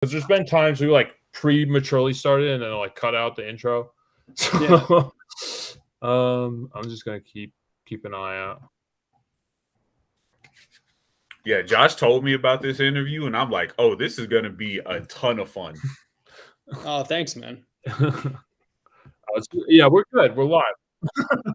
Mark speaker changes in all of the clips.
Speaker 1: Because there's been times we like prematurely started and then like cut out the intro. So I'm just gonna keep an eye out.
Speaker 2: Yeah, Josh told me about this interview, and I'm like, oh, this is gonna be a ton of fun.
Speaker 3: Oh, thanks, man.
Speaker 1: Yeah, we're good. We're live.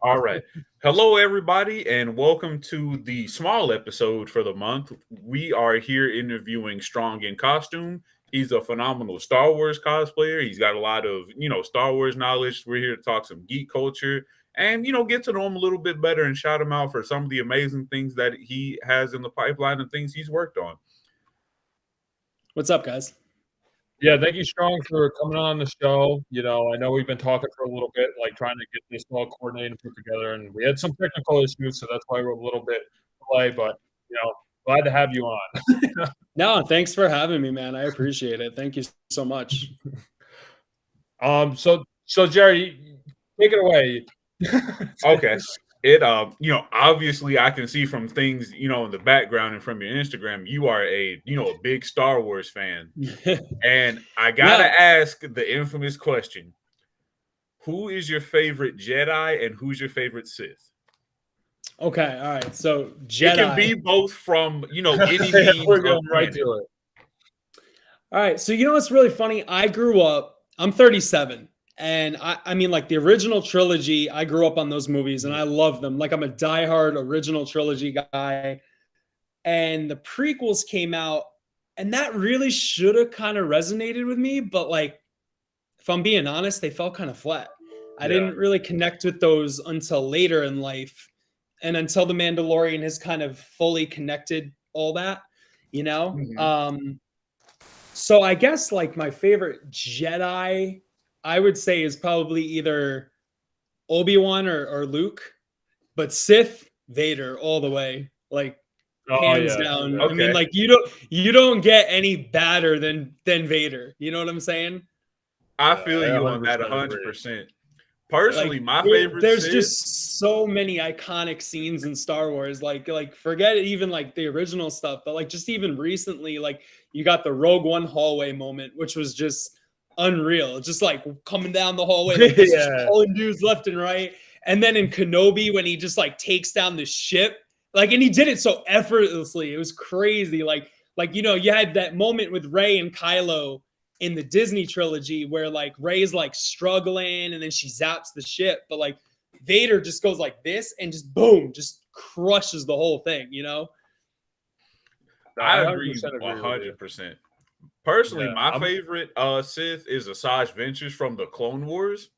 Speaker 2: All right. Hello, everybody, and welcome to the small episode for the month. We are here interviewing Strong in Costume. He's a phenomenal Star Wars cosplayer. He's got a lot of, Star Wars knowledge. We're here to talk some geek culture and, get to know him a little bit better and shout him out for some of the amazing things that he has in the pipeline and things he's worked on.
Speaker 3: What's up, guys?
Speaker 1: Yeah, thank you, Strong, for coming on the show. I know we've been talking for a little bit, like trying to get this all coordinated and put together, and we had some technical issues, so that's why we're a little bit delayed, but, glad to have you on.
Speaker 3: No, thanks for having me, man. I appreciate it. Thank you so much.
Speaker 1: So Jerry, take it away.
Speaker 2: Okay. It obviously I can see from things, in the background and from your Instagram, you are a big Star Wars fan. And I gotta ask the infamous question. Who is your favorite Jedi and who's your favorite Sith?
Speaker 3: Okay, all right. So Jedi.
Speaker 2: It can be both from, any means.
Speaker 1: We're going right to it.
Speaker 3: All right. So what's really funny? I'm 37. And I mean, like the original trilogy, I grew up on those movies and I love them. Like I'm a diehard original trilogy guy. And the prequels came out and that really should have kind of resonated with me. But like, if I'm being honest, they felt kind of flat. I didn't really connect with those until later in life. And until the Mandalorian has kind of fully connected all that, Mm-hmm. So I guess like my favorite Jedi, I would say, is probably either Obi-Wan or Luke, but Sith, Vader all the way, like hands down. Okay. I mean, like you don't get any badder than Vader. You know what I'm saying?
Speaker 2: I feel you on that 100%. Personally, my favorite.
Speaker 3: There's just so many iconic scenes in Star Wars. Like forget it, even like the original stuff, but like just even recently, like you got the Rogue One hallway moment, which was just unreal. Just like coming down the hallway, like just pulling dudes left and right. And then in Kenobi, when he just like takes down the ship, like, and he did it so effortlessly. It was crazy. Like you had that moment with Rey and Kylo in the Disney trilogy where like Rey's like struggling and then she zaps the ship, but like Vader just goes like this and just boom, just crushes the whole thing,
Speaker 2: I agree 100%. Personally, my favorite Sith is Asajj Ventress from the Clone Wars.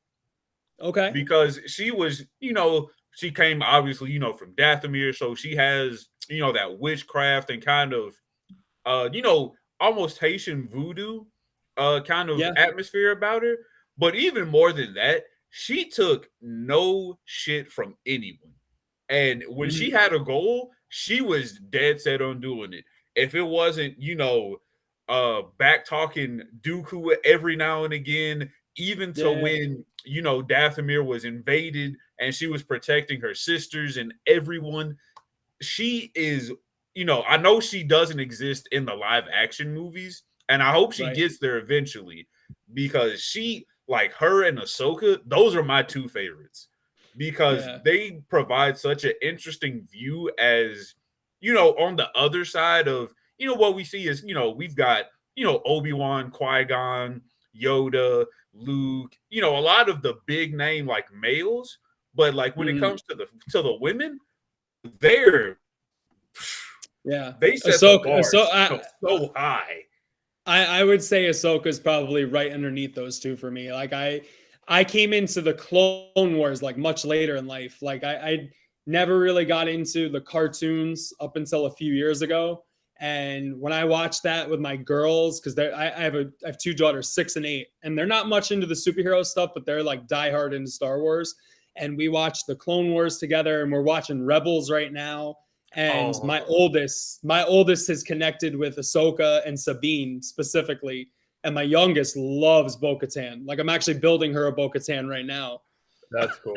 Speaker 3: Okay.
Speaker 2: Because she was, she came obviously, from Dathomir, so she has, that witchcraft and kind of, almost Haitian voodoo kind of atmosphere about her. But even more than that, she took no shit from anyone. And when she had a goal, she was dead set on doing it. If it wasn't, back talking Dooku every now and again, even to when, Dathomir was invaded and she was protecting her sisters and everyone. She is, I know she doesn't exist in the live action movies, and I hope she gets there eventually because she, like her and Ahsoka, those are my two favorites because they provide such an interesting view as, on the other side of, what we see is, we've got, Obi-Wan, Qui-Gon, Yoda, Luke, a lot of the big name like males, but like when it comes to the women, they set the bar so high.
Speaker 3: I would say Ahsoka's probably right underneath those two for me. Like I came into the Clone Wars like much later in life. Like I never really got into the cartoons up until a few years ago. And when I watched that with my girls, because I have two daughters, 6 and 8, and they're not much into the superhero stuff, but they're like diehard into Star Wars. And we watched the Clone Wars together, and we're watching Rebels right now. And my oldest has connected with Ahsoka and Sabine specifically. And my youngest loves Bo-Katan. Like I'm actually building her a Bo-Katan right now.
Speaker 1: That's cool.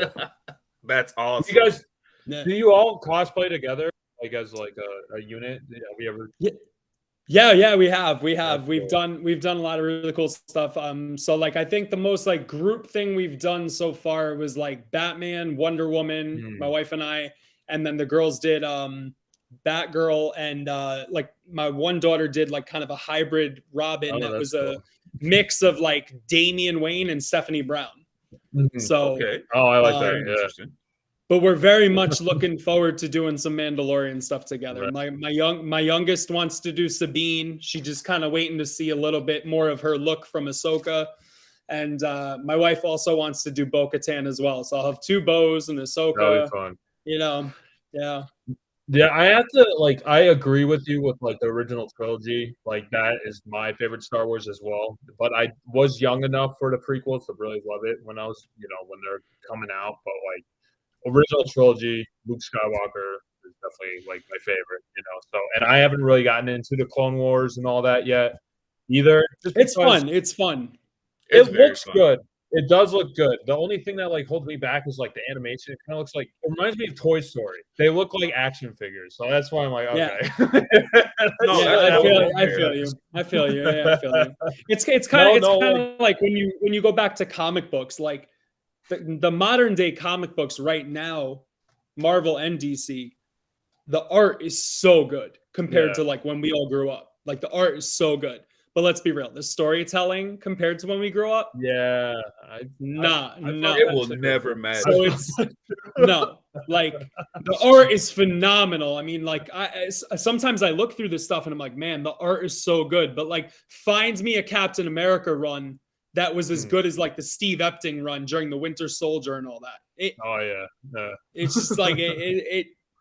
Speaker 2: That's awesome.
Speaker 1: You guys, do you all cosplay together? Like as like a unit? Have you ever?
Speaker 3: Yeah, we have. We've
Speaker 1: cool.
Speaker 3: done a lot of really cool stuff. So like I think the most like group thing we've done so far was like Batman, Wonder Woman, my wife and I, and then the girls did Batgirl, and like my one daughter did like kind of a hybrid Robin that was a mix of like Damian Wayne and Stephanie Brown. So
Speaker 2: Okay.
Speaker 1: Oh, I like that. Yeah.
Speaker 2: Interesting.
Speaker 3: but we're very much looking forward to doing some Mandalorian stuff together.
Speaker 1: Right.
Speaker 3: My youngest wants to do Sabine. She just kind of waiting to see a little bit more of her look from Ahsoka. And my wife also wants to do Bo-Katan as well. So I'll have two bows and Ahsoka.
Speaker 1: That'll be fun.
Speaker 3: You know, yeah.
Speaker 1: Yeah, I have to like. I agree with you with like the original trilogy. Like that is my favorite Star Wars as well. But I was young enough for the prequels to really love it when I was, when they're coming out. But like original trilogy, Luke Skywalker is definitely like my favorite. So, and I haven't really gotten into the Clone Wars and all that yet either.
Speaker 3: It's fun. It's fun.
Speaker 1: It looks good. It does look good. The only thing that like holds me back is like the animation. It kind of looks like it reminds me of Toy Story. They look like action figures, so that's why I'm like, okay.
Speaker 3: Yeah. I feel you. I feel you. Yeah, I feel you. It's kind of like when you go back to comic books, like the modern day comic books right now, Marvel and DC, the art is so good compared to like when we all grew up. Like the art is so good. But let's be real, the storytelling compared to when we grew up,
Speaker 1: no.
Speaker 2: It will never matter.
Speaker 3: So it's like the art is phenomenal. I mean, like sometimes I look through this stuff and I'm like, man, the art is so good. But like, find me a Captain America run that was as good as like the Steve Epting run during the Winter Soldier and all that. It's just like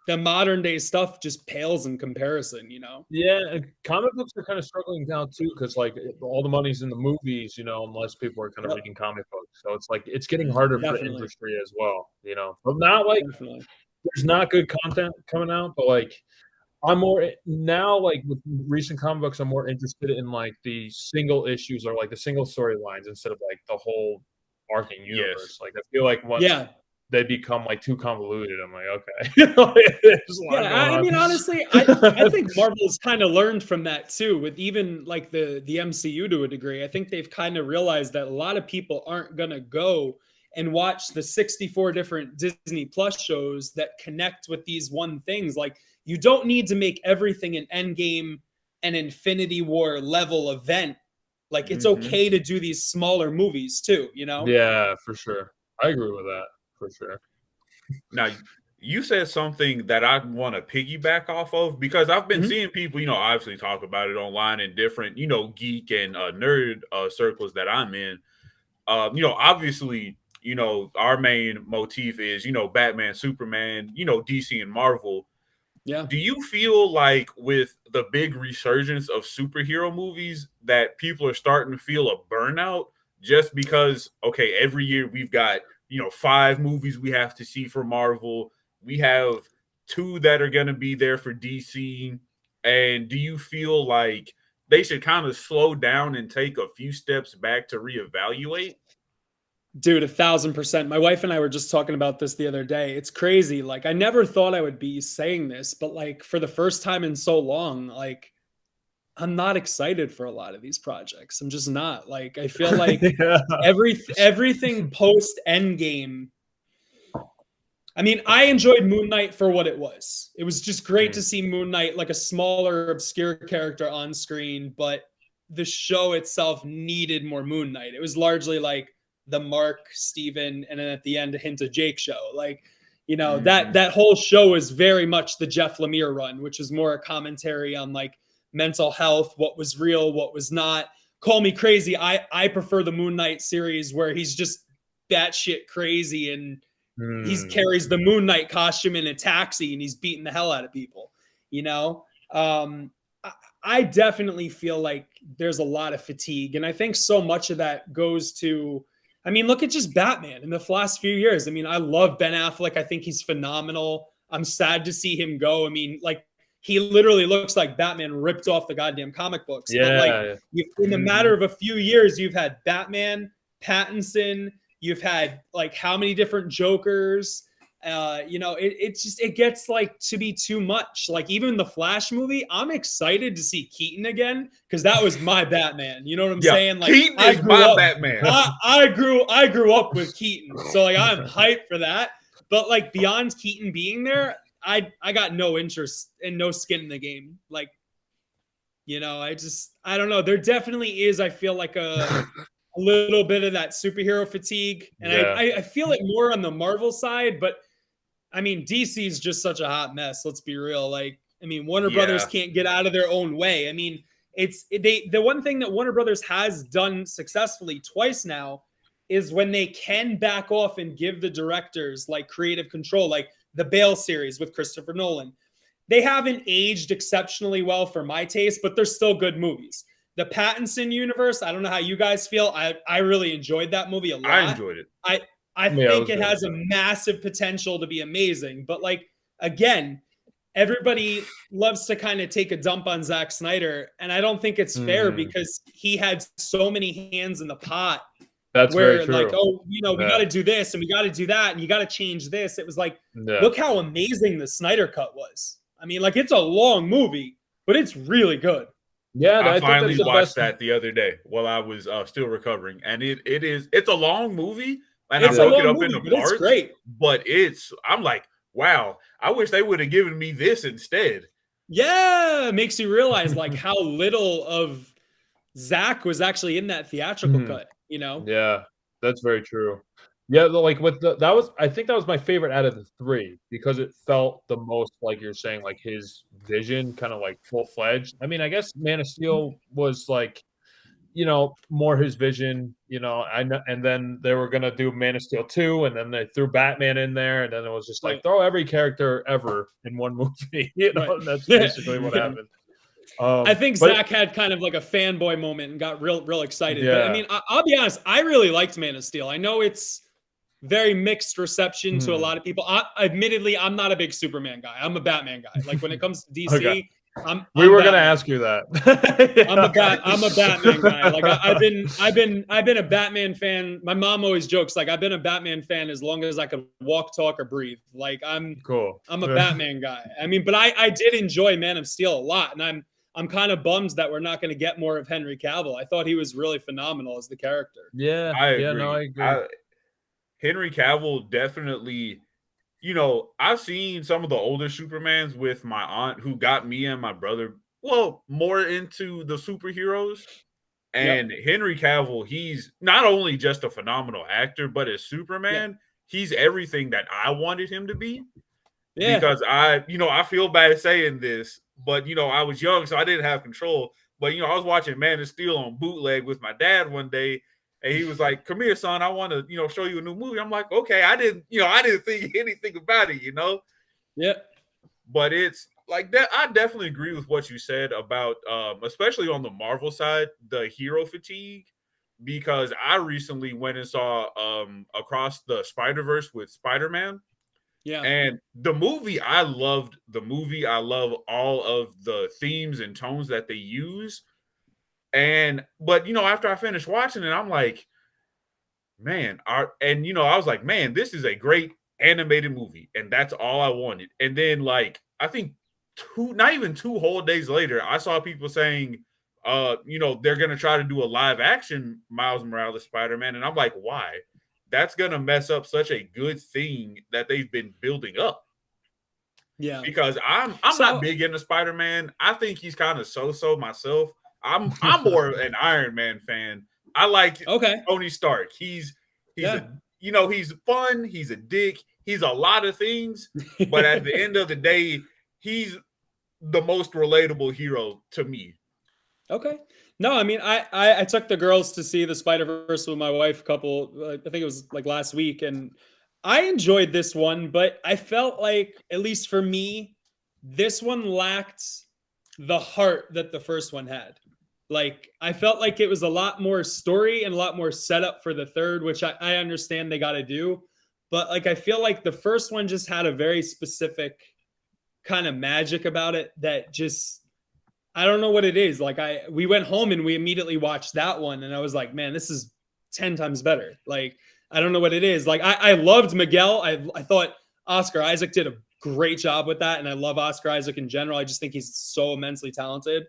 Speaker 3: the modern day stuff just pales in comparison,
Speaker 1: Yeah, comic books are kind of struggling now too because like all the money's in the movies, unless people are kind of reading comic books. So it's like it's getting harder for the industry as well, But not like there's not good content coming out, but like I'm more now like with recent comic books, I'm more interested in like the single issues or like the single storylines instead of like the whole arcing universe. Like I feel like they become like too convoluted. I'm like, okay.
Speaker 3: I mean, honestly, I think Marvel's kind of learned from that too, with even like the MCU to a degree. I think they've kind of realized that a lot of people aren't gonna go and watch the 64 different Disney Plus shows that connect with these one things. Like, you don't need to make everything an Endgame and Infinity War level event. Like, it's okay to do these smaller movies too,
Speaker 1: Yeah, for sure. I agree with that. For sure.
Speaker 2: Now, you said something that I want to piggyback off of because I've been seeing people, obviously talk about it online in different, geek and nerd circles that I'm in. Obviously, our main motif is, Batman, Superman, DC and Marvel.
Speaker 3: Yeah.
Speaker 2: Do you feel like with the big resurgence of superhero movies that people are starting to feel a burnout just because, okay, every year we've got 5 movies we have to see for Marvel. We have 2 that are going to be there for DC. And do you feel like they should kind of slow down and take a few steps back to reevaluate?
Speaker 3: Dude, 1,000%. My wife and I were just talking about this the other day. It's crazy. Like, I never thought I would be saying this, but like for the first time in so long, like I'm not excited for a lot of these projects. I'm just not. Like, I feel like everything post Endgame. I mean, I enjoyed Moon Knight for what it was. It was just great to see Moon Knight, like a smaller, obscure character on screen, but the show itself needed more Moon Knight. It was largely like the Mark, Steven, and then at the end, a hint of Jake show. Like, that whole show is very much the Jeff Lemire run, which is more a commentary on like mental health, what was real, what was not. Call me crazy. I prefer the Moon Knight series where he's just batshit crazy and he carries the Moon Knight costume in a taxi and he's beating the hell out of people. I definitely feel like there's a lot of fatigue, and I think so much of that goes to, I mean, look at just Batman in the last few years. I mean, I love Ben Affleck. I think he's phenomenal. I'm sad to see him go. I mean, like, he literally looks like Batman ripped off the goddamn comic books.
Speaker 1: Yeah.
Speaker 3: But like, in the matter of a few years, you've had Batman, Pattinson, you've had like how many different Jokers, It gets like to be too much. Like even the Flash movie, I'm excited to see Keaton again because that was my Batman. You know what I'm saying? Like
Speaker 2: Keaton
Speaker 3: I
Speaker 2: is
Speaker 3: grew
Speaker 2: my
Speaker 3: up,
Speaker 2: Batman.
Speaker 3: I grew up with Keaton, so like I'm hyped for that. But like beyond Keaton being there, I got no interest and no skin in the game. Like, I don't know. There definitely is. I feel like a little bit of that superhero fatigue, and I feel it more on the Marvel side, but. I mean, DC is just such a hot mess. Let's be real. Like, I mean, Warner Brothers can't get out of their own way. I mean, the one thing that Warner Brothers has done successfully twice now is when they can back off and give the directors like creative control, like the Bale series with Christopher Nolan. They haven't aged exceptionally well for my taste, but they're still good movies. The Pattinson universe, I don't know how you guys feel. I really enjoyed that movie a lot.
Speaker 2: I enjoyed it.
Speaker 3: I think it has a massive potential to be amazing. But like, again, everybody loves to kind of take a dump on Zack Snyder. And I don't think it's fair because he had so many hands in the pot.
Speaker 1: That's
Speaker 3: where
Speaker 1: very true.
Speaker 3: Like, we got to do this and we got to do that and you got to change this. It was like, look how amazing the Snyder Cut was. I mean, like it's a long movie, but it's really good.
Speaker 1: Yeah,
Speaker 2: I finally watched that the other day while I was still recovering. And it's a long movie. And I broke it up into parts,
Speaker 3: it's great.
Speaker 2: But I'm like, wow, I wish they would have given me this instead.
Speaker 3: Yeah, it makes you realize like how little of Zach was actually in that theatrical cut,
Speaker 1: Yeah, that's very true. Yeah, like I think that was my favorite out of the three because it felt the most like you're saying, like his vision kind of like full-fledged. I mean, I guess Man of Steel was like, more his vision, and then they were going to do Man of Steel 2, and then they threw Batman in there, and then it was just like, throw every character ever in one movie, and that's basically what happened.
Speaker 3: I think Zach had kind of like a fanboy moment and got real excited. Yeah. But I mean, I'll be honest, I really liked Man of Steel. I know it's very mixed reception to a lot of people. Admittedly, I'm not a big Superman guy. I'm a Batman guy. Like when it comes to DC,
Speaker 1: okay. We were going to ask you that.
Speaker 3: I'm a Batman guy. Like I've been a Batman fan. My mom always jokes like I've been a Batman fan as long as I could walk, talk, or breathe. Like I'm a Batman guy. I mean, but I did enjoy Man of Steel a lot, and I'm kind of bummed that we're not going to get more of Henry Cavill. I thought he was really phenomenal as the character.
Speaker 1: Yeah,
Speaker 2: I agree.
Speaker 1: No, I agree.
Speaker 2: Henry Cavill definitely. I've seen some of the older Supermans with my aunt who got me and my brother, more into the superheroes. And Henry Cavill, he's not only just a phenomenal actor, but as Superman, he's everything that I wanted him to be. Yeah. Because I feel bad saying this, but, I was young, so I didn't have control. But, I was watching Man of Steel on bootleg with my dad one day. And he was like, "Come here, son. I want to, show you a new movie." I'm like, "Okay." I didn't think anything about it,
Speaker 3: Yeah.
Speaker 2: But it's like that. I definitely agree with what you said about, especially on the Marvel side, the hero fatigue. Because I recently went and saw Across the Spider-Verse with Spider-Man.
Speaker 3: Yeah.
Speaker 2: And the movie, I loved the movie. I love all of the themes and tones that they use. But after I finished watching it, I'm like, man, I was like, man, this is a great animated movie, and that's all I wanted. And then, like, I think not even 2 whole days later, I saw people saying, they're gonna try to do a live action Miles Morales Spider-Man, and I'm like, why? That's gonna mess up such a good thing that they've been building up.
Speaker 3: Yeah,
Speaker 2: because I'm not big into Spider-Man. I think he's kind of so myself. I'm more an Iron Man fan. I like Tony Stark. He's he's fun. He's a dick. He's a lot of things. But at the end of the day, he's the most relatable hero to me.
Speaker 3: Okay. No, I mean, I took the girls to see the Spider-Verse with my wife I think it was like last week, and I enjoyed this one, but I felt like, at least for me, this one lacked the heart that the first one had. Like, I felt like it was a lot more story and a lot more setup for the third, which I understand they got to do. But like, I feel like the first one just had a very specific kind of magic about it that just, I don't know what it is. Like we went home and we immediately watched that one, and I was like, man, this is 10 times better. Like, I don't know what it is. Like I loved Miguel. I thought Oscar Isaac did a great job with that, and I love Oscar Isaac in general. I just think he's so immensely talented.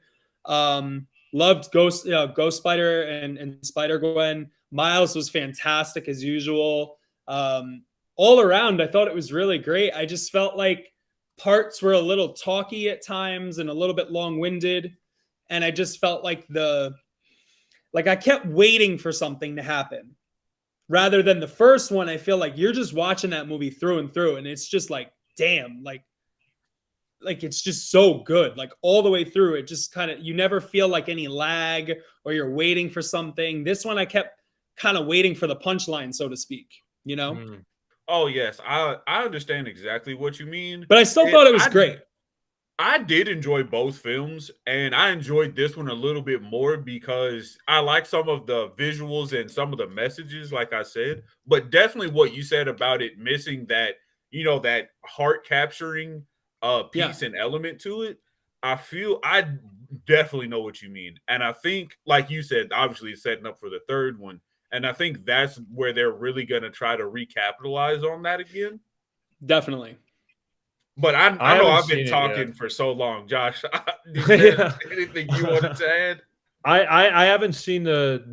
Speaker 3: Loved Ghost Spider and Spider Gwen. Miles was fantastic as usual. All around, I thought it was really great. I just felt like parts were a little talky at times and a little bit long-winded, and I just felt like I kept waiting for something to happen. Rather than the first one, I feel like you're just watching that movie through and through, and it's just like, damn, like it's just so good, like all the way through. It just kind of, you never feel like any lag or you're waiting for something. This one, I kept kind of waiting for the punchline, so to speak, you know?
Speaker 2: Oh, yes. I understand exactly what you mean.
Speaker 3: But I still thought it was great.
Speaker 2: I did enjoy both films, and I enjoyed this one a little bit more because I like some of the visuals and some of the messages, like I said. But definitely what you said about it missing that, you know, that heart capturing piece and element to it. I definitely know what you mean. And I think, like you said, obviously it's setting up for the third one. And I think that's where they're really going to try to recapitalize on that again.
Speaker 3: Definitely.
Speaker 2: But I know I've been talking for so long, Josh. Is there anything you wanted to add?
Speaker 1: I haven't seen the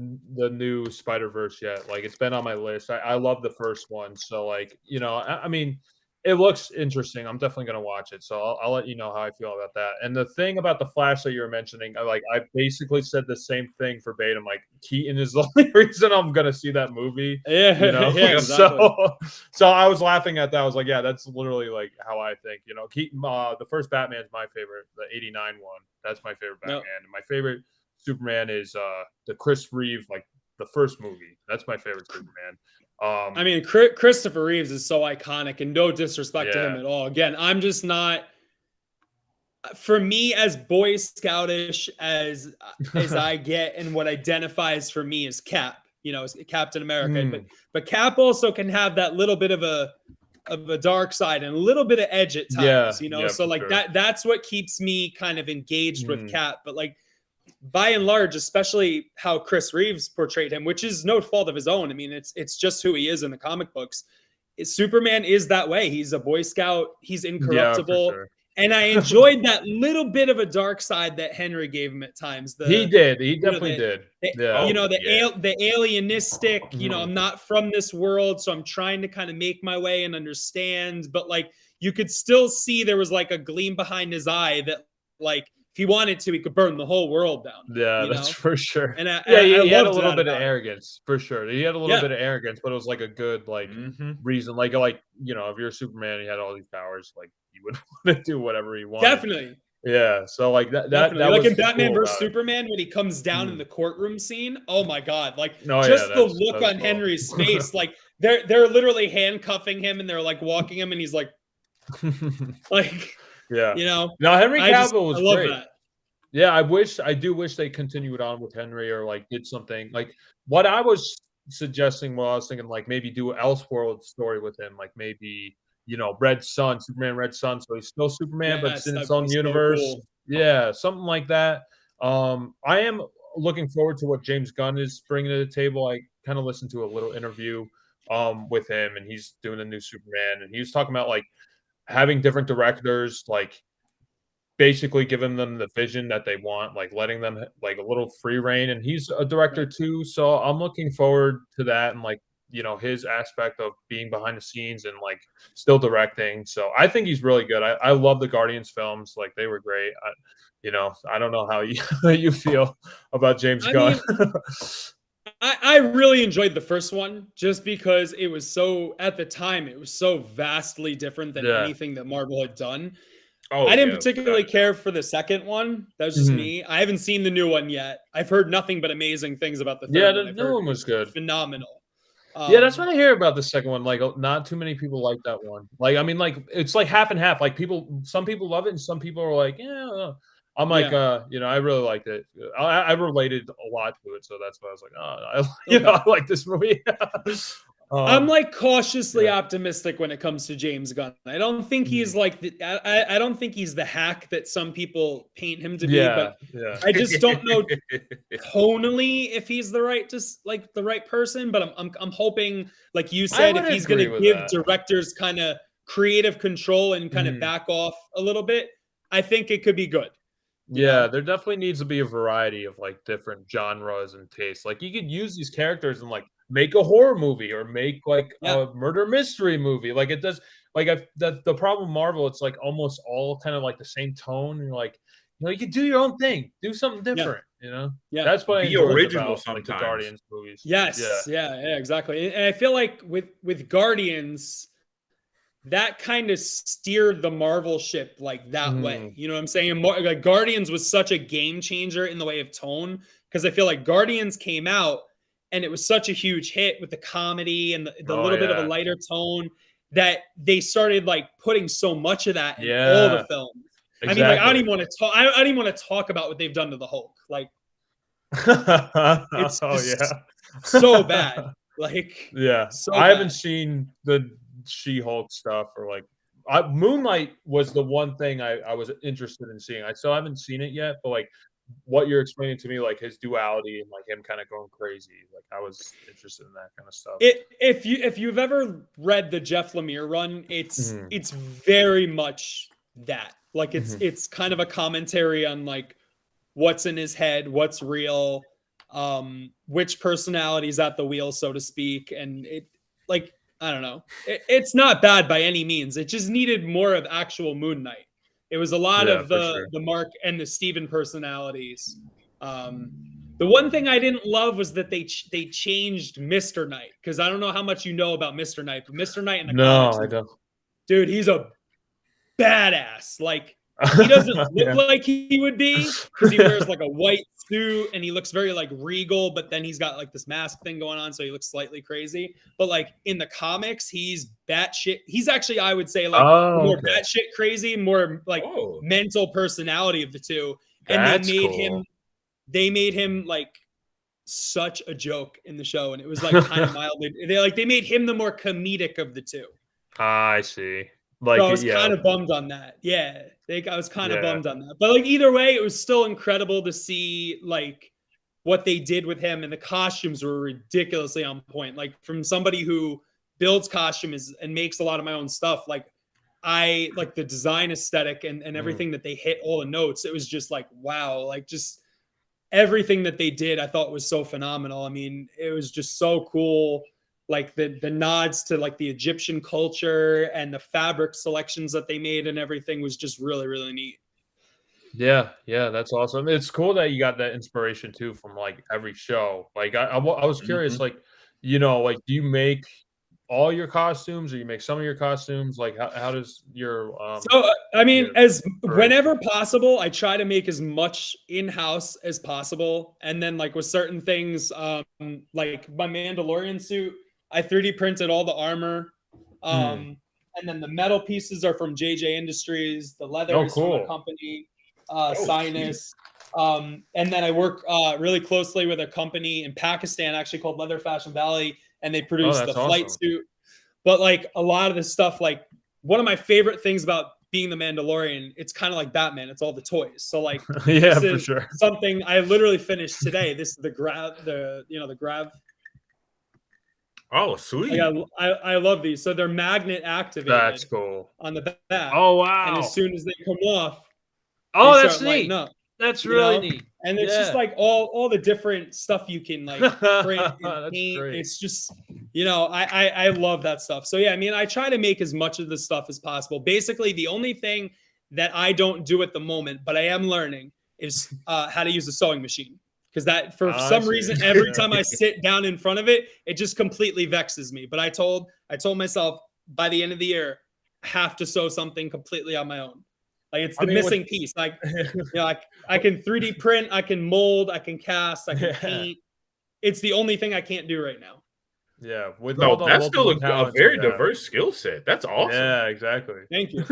Speaker 1: new Spider-Verse yet. Like, it's been on my list. I love the first one. So, like, you know, I mean, it looks interesting. I'm definitely going to watch it. So I'll let you know how I feel about that. And the thing about the Flash that you were mentioning, I basically said the same thing verbatim. Like, Keaton is the only reason I'm going to see that movie.
Speaker 3: Yeah,
Speaker 1: you know?
Speaker 3: Yeah, exactly.
Speaker 1: So I was laughing at that. I was like, yeah, that's literally like how I think. You know, Keaton, the first Batman's my favorite, the 89 one. That's my favorite Batman. And my favorite Superman is the Chris Reeve, like the first movie. That's my favorite Superman.
Speaker 3: I mean, Christopher Reeves is so iconic, and no disrespect to him at all. Again, I'm just not, for me, as Boy Scoutish as I get, and what identifies for me is Cap, you know, as Captain America. But Cap also can have that little bit of a dark side and a little bit of edge at times, you know. So like that's what keeps me kind of engaged with Cap. But like, by and large, especially how Chris Reeves portrayed him, which is no fault of his own. I mean, it's just who he is in the comic books. Superman is that way. He's a Boy Scout. He's incorruptible.
Speaker 1: Sure.
Speaker 3: And I enjoyed that little bit of a dark side that Henry gave him at times.
Speaker 1: He did. He definitely did.
Speaker 3: You know, the alienistic, you know, I'm not from this world, so I'm trying to kind of make my way and understand. But like, you could still see there was like a gleam behind his eye that, like, if he wanted to, he could burn the whole world down.
Speaker 1: Yeah, that's for sure.
Speaker 3: And
Speaker 1: he had a little bit of arrogance, for sure. He had a little bit of arrogance, but it was like a good reason. Like, you know, if you're a Superman, he had all these powers, like, he would want to do whatever he wanted.
Speaker 3: Definitely.
Speaker 1: Yeah. So like that
Speaker 3: like
Speaker 1: was
Speaker 3: in Batman
Speaker 1: cool
Speaker 3: vs Superman when he comes down in the courtroom scene. Oh my God! Like the look on Henry's face, like they're literally handcuffing him and they're like walking him, and he's like,
Speaker 1: yeah,
Speaker 3: you know.
Speaker 1: No, Henry Cavill was great.
Speaker 3: That.
Speaker 1: Yeah, I do wish they continued on with Henry, or like did something like what I was suggesting. Well, I was thinking like maybe do an Elseworld story with him, like maybe, you know, Red Sun, Superman Red Sun, so he's still Superman, but it's in its own universe. So cool. Yeah, something like that. I am looking forward to what James Gunn is bringing to the table. I kind of listened to a little interview with him, and he's doing a new Superman, and he was talking about like having different directors, like basically giving them the vision that they want, like letting them like a little free reign. And he's a director too, so I'm looking forward to that, and like, you know, his aspect of being behind the scenes and like still directing. So I think he's really good. I love the Guardians films. Like, they were great. You know, I don't know how you feel about James Gunn.
Speaker 3: Mean, I really enjoyed the first one just because it was so, at the time, it was so vastly different than anything that Marvel had done. I didn't particularly care for the second one. That was just me. I haven't seen the new one yet. I've heard nothing but amazing things about the third one.
Speaker 1: The new one was good.
Speaker 3: Phenomenal.
Speaker 1: Yeah, that's what I hear about the second one. Like, not too many people like that one. Like, I mean, like, it's like half and half. Like, some people love it, and some people are like, yeah. I'm like, you know, I really liked it. I related a lot to it, so that's why I was like, I like this movie.
Speaker 3: I'm like cautiously optimistic when it comes to James Gunn. I don't think he's like I don't think he's the hack that some people paint him to be. But I just don't know tonally if he's the right person. But I'm hoping, like you said, if he's going to give directors kind of creative control and kind of back off a little bit, I think it could be good.
Speaker 1: Yeah, there definitely needs to be a variety of like different genres and tastes. Like you could use these characters and like make a horror movie or make like
Speaker 3: Yeah.
Speaker 1: a murder mystery movie. Like it does like the problem with Marvel, it's like almost all kind of like the same tone. And you're like, you could do your own thing, do something different,
Speaker 3: Yeah.
Speaker 1: That's what I
Speaker 2: Be
Speaker 1: enjoy
Speaker 2: original
Speaker 1: about like the
Speaker 2: sometimes.
Speaker 1: Guardians movies.
Speaker 3: Yes. Yeah, exactly. And I feel like with Guardians, that kind of steered the Marvel ship like that way. You know what I'm saying? Like Guardians was such a game changer in the way of tone, because I feel like Guardians came out and it was such a huge hit with the comedy and the little bit of a lighter tone that they started like putting so much of that in all the films.
Speaker 1: Exactly.
Speaker 3: I mean, like I don't even want to talk. I don't even want to talk about what they've done to the Hulk. Like, it's so bad. Like, so
Speaker 1: I haven't
Speaker 3: bad.
Speaker 1: seen the She-Hulk stuff or like Moonlight was the one thing I was interested in seeing. I still haven't seen it yet, but like what you're explaining to me, like his duality and like him kind of going crazy, like I was interested in that kind of stuff.
Speaker 3: If you've ever read the Jeff Lemire run, it's very much that. Like it's kind of a commentary on like what's in his head, what's real, which personality's at the wheel, so to speak. And it like, I don't know. It's not bad by any means. It just needed more of actual Moon Knight. It was a lot of the Mark and the Steven personalities. The one thing I didn't love was that they changed Mr. Knight, because I don't know how much you know about Mr. Knight, but Mr. Knight in the comics,
Speaker 1: I don't.
Speaker 3: Dude, he's a badass. Like he doesn't look like he would be, because he wears like a white suit and he looks very like regal, but then he's got like this mask thing going on, so he looks slightly crazy. But like in the comics, he's batshit. He's actually, I would say, like more batshit crazy, more like mental personality of the two. And they made him like such a joke in the show, and it was like kind of mildly. They made him the more comedic of the two.
Speaker 1: I see. Like,
Speaker 3: so I was kind of bummed on that. Yeah, I was kind of bummed on that. But like either way, it was still incredible to see like what they did with him, and the costumes were ridiculously on point. Like from somebody who builds costumes and makes a lot of my own stuff, like I like the design aesthetic and everything that they hit all the notes. It was just like, wow, like just everything that they did, I thought was so phenomenal. I mean, it was just so cool. Like the nods to like the Egyptian culture and the fabric selections that they made and everything was just really, really neat.
Speaker 1: Yeah, that's awesome. It's cool that you got that inspiration too from like every show. Like I was curious, like, like do you make all your costumes or you make some of your costumes? Like how does your
Speaker 3: so I mean, whenever possible, I try to make as much in-house as possible. And then like with certain things, like my Mandalorian suit, I 3D printed all the armor. And then the metal pieces are from JJ Industries, the leather is from a company, Sinus. And then I work really closely with a company in Pakistan actually called Leather Fashion Valley, and they produce the flight suit. But like a lot of this stuff, like one of my favorite things about being the Mandalorian, it's kind of like Batman. It's all the toys. So like,
Speaker 1: yeah, for sure.
Speaker 3: Something I literally finished today. This is the grav.
Speaker 2: Oh, sweet.
Speaker 3: Yeah, I love these. So they're magnet activated.
Speaker 1: That's cool.
Speaker 3: On the back.
Speaker 1: Oh, wow.
Speaker 3: And as soon as they come off,
Speaker 1: that's neat. That's really neat.
Speaker 3: And it's just like all the different stuff you can like print and paint.
Speaker 1: Great.
Speaker 3: It's just, I love that stuff. So yeah, I mean, I try to make as much of this stuff as possible. Basically, the only thing that I don't do at the moment, but I am learning, is how to use a sewing machine. Because that, for some reason, every time I sit down in front of it, it just completely vexes me. But I told myself by the end of the year, I have to sew something completely on my own. Like it's the missing piece. Like, like I can 3D print, I can mold, I can cast, I can paint. It's the only thing I can't do right now.
Speaker 1: Yeah,
Speaker 2: that's still a very diverse skill set. That's awesome.
Speaker 1: Yeah, exactly.
Speaker 3: Thank you.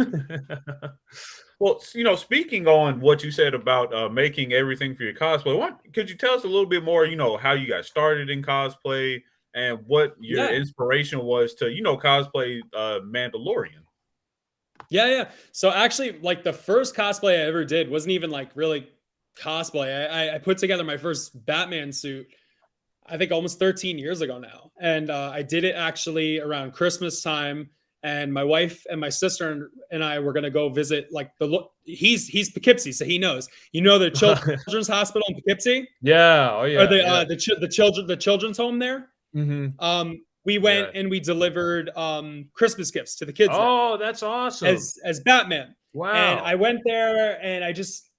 Speaker 2: Well, speaking on what you said about making everything for your cosplay, could you tell us a little bit more, how you got started in cosplay and what your inspiration was to, cosplay Mandalorian?
Speaker 3: Yeah. So actually, like the first cosplay I ever did wasn't even like really cosplay. I put together my first Batman suit, I think almost 13 years ago now. And I did it actually around Christmas time. and my wife and my sister and I were gonna go visit like he's Poughkeepsie, so he knows. You know the children's hospital in Poughkeepsie?
Speaker 1: Yeah. Oh yeah.
Speaker 3: Or the children's home there?
Speaker 1: Mm-hmm.
Speaker 3: We went and we delivered Christmas gifts to the kids.
Speaker 1: Oh, that's awesome.
Speaker 3: As Batman.
Speaker 1: Wow.
Speaker 3: And I went there and I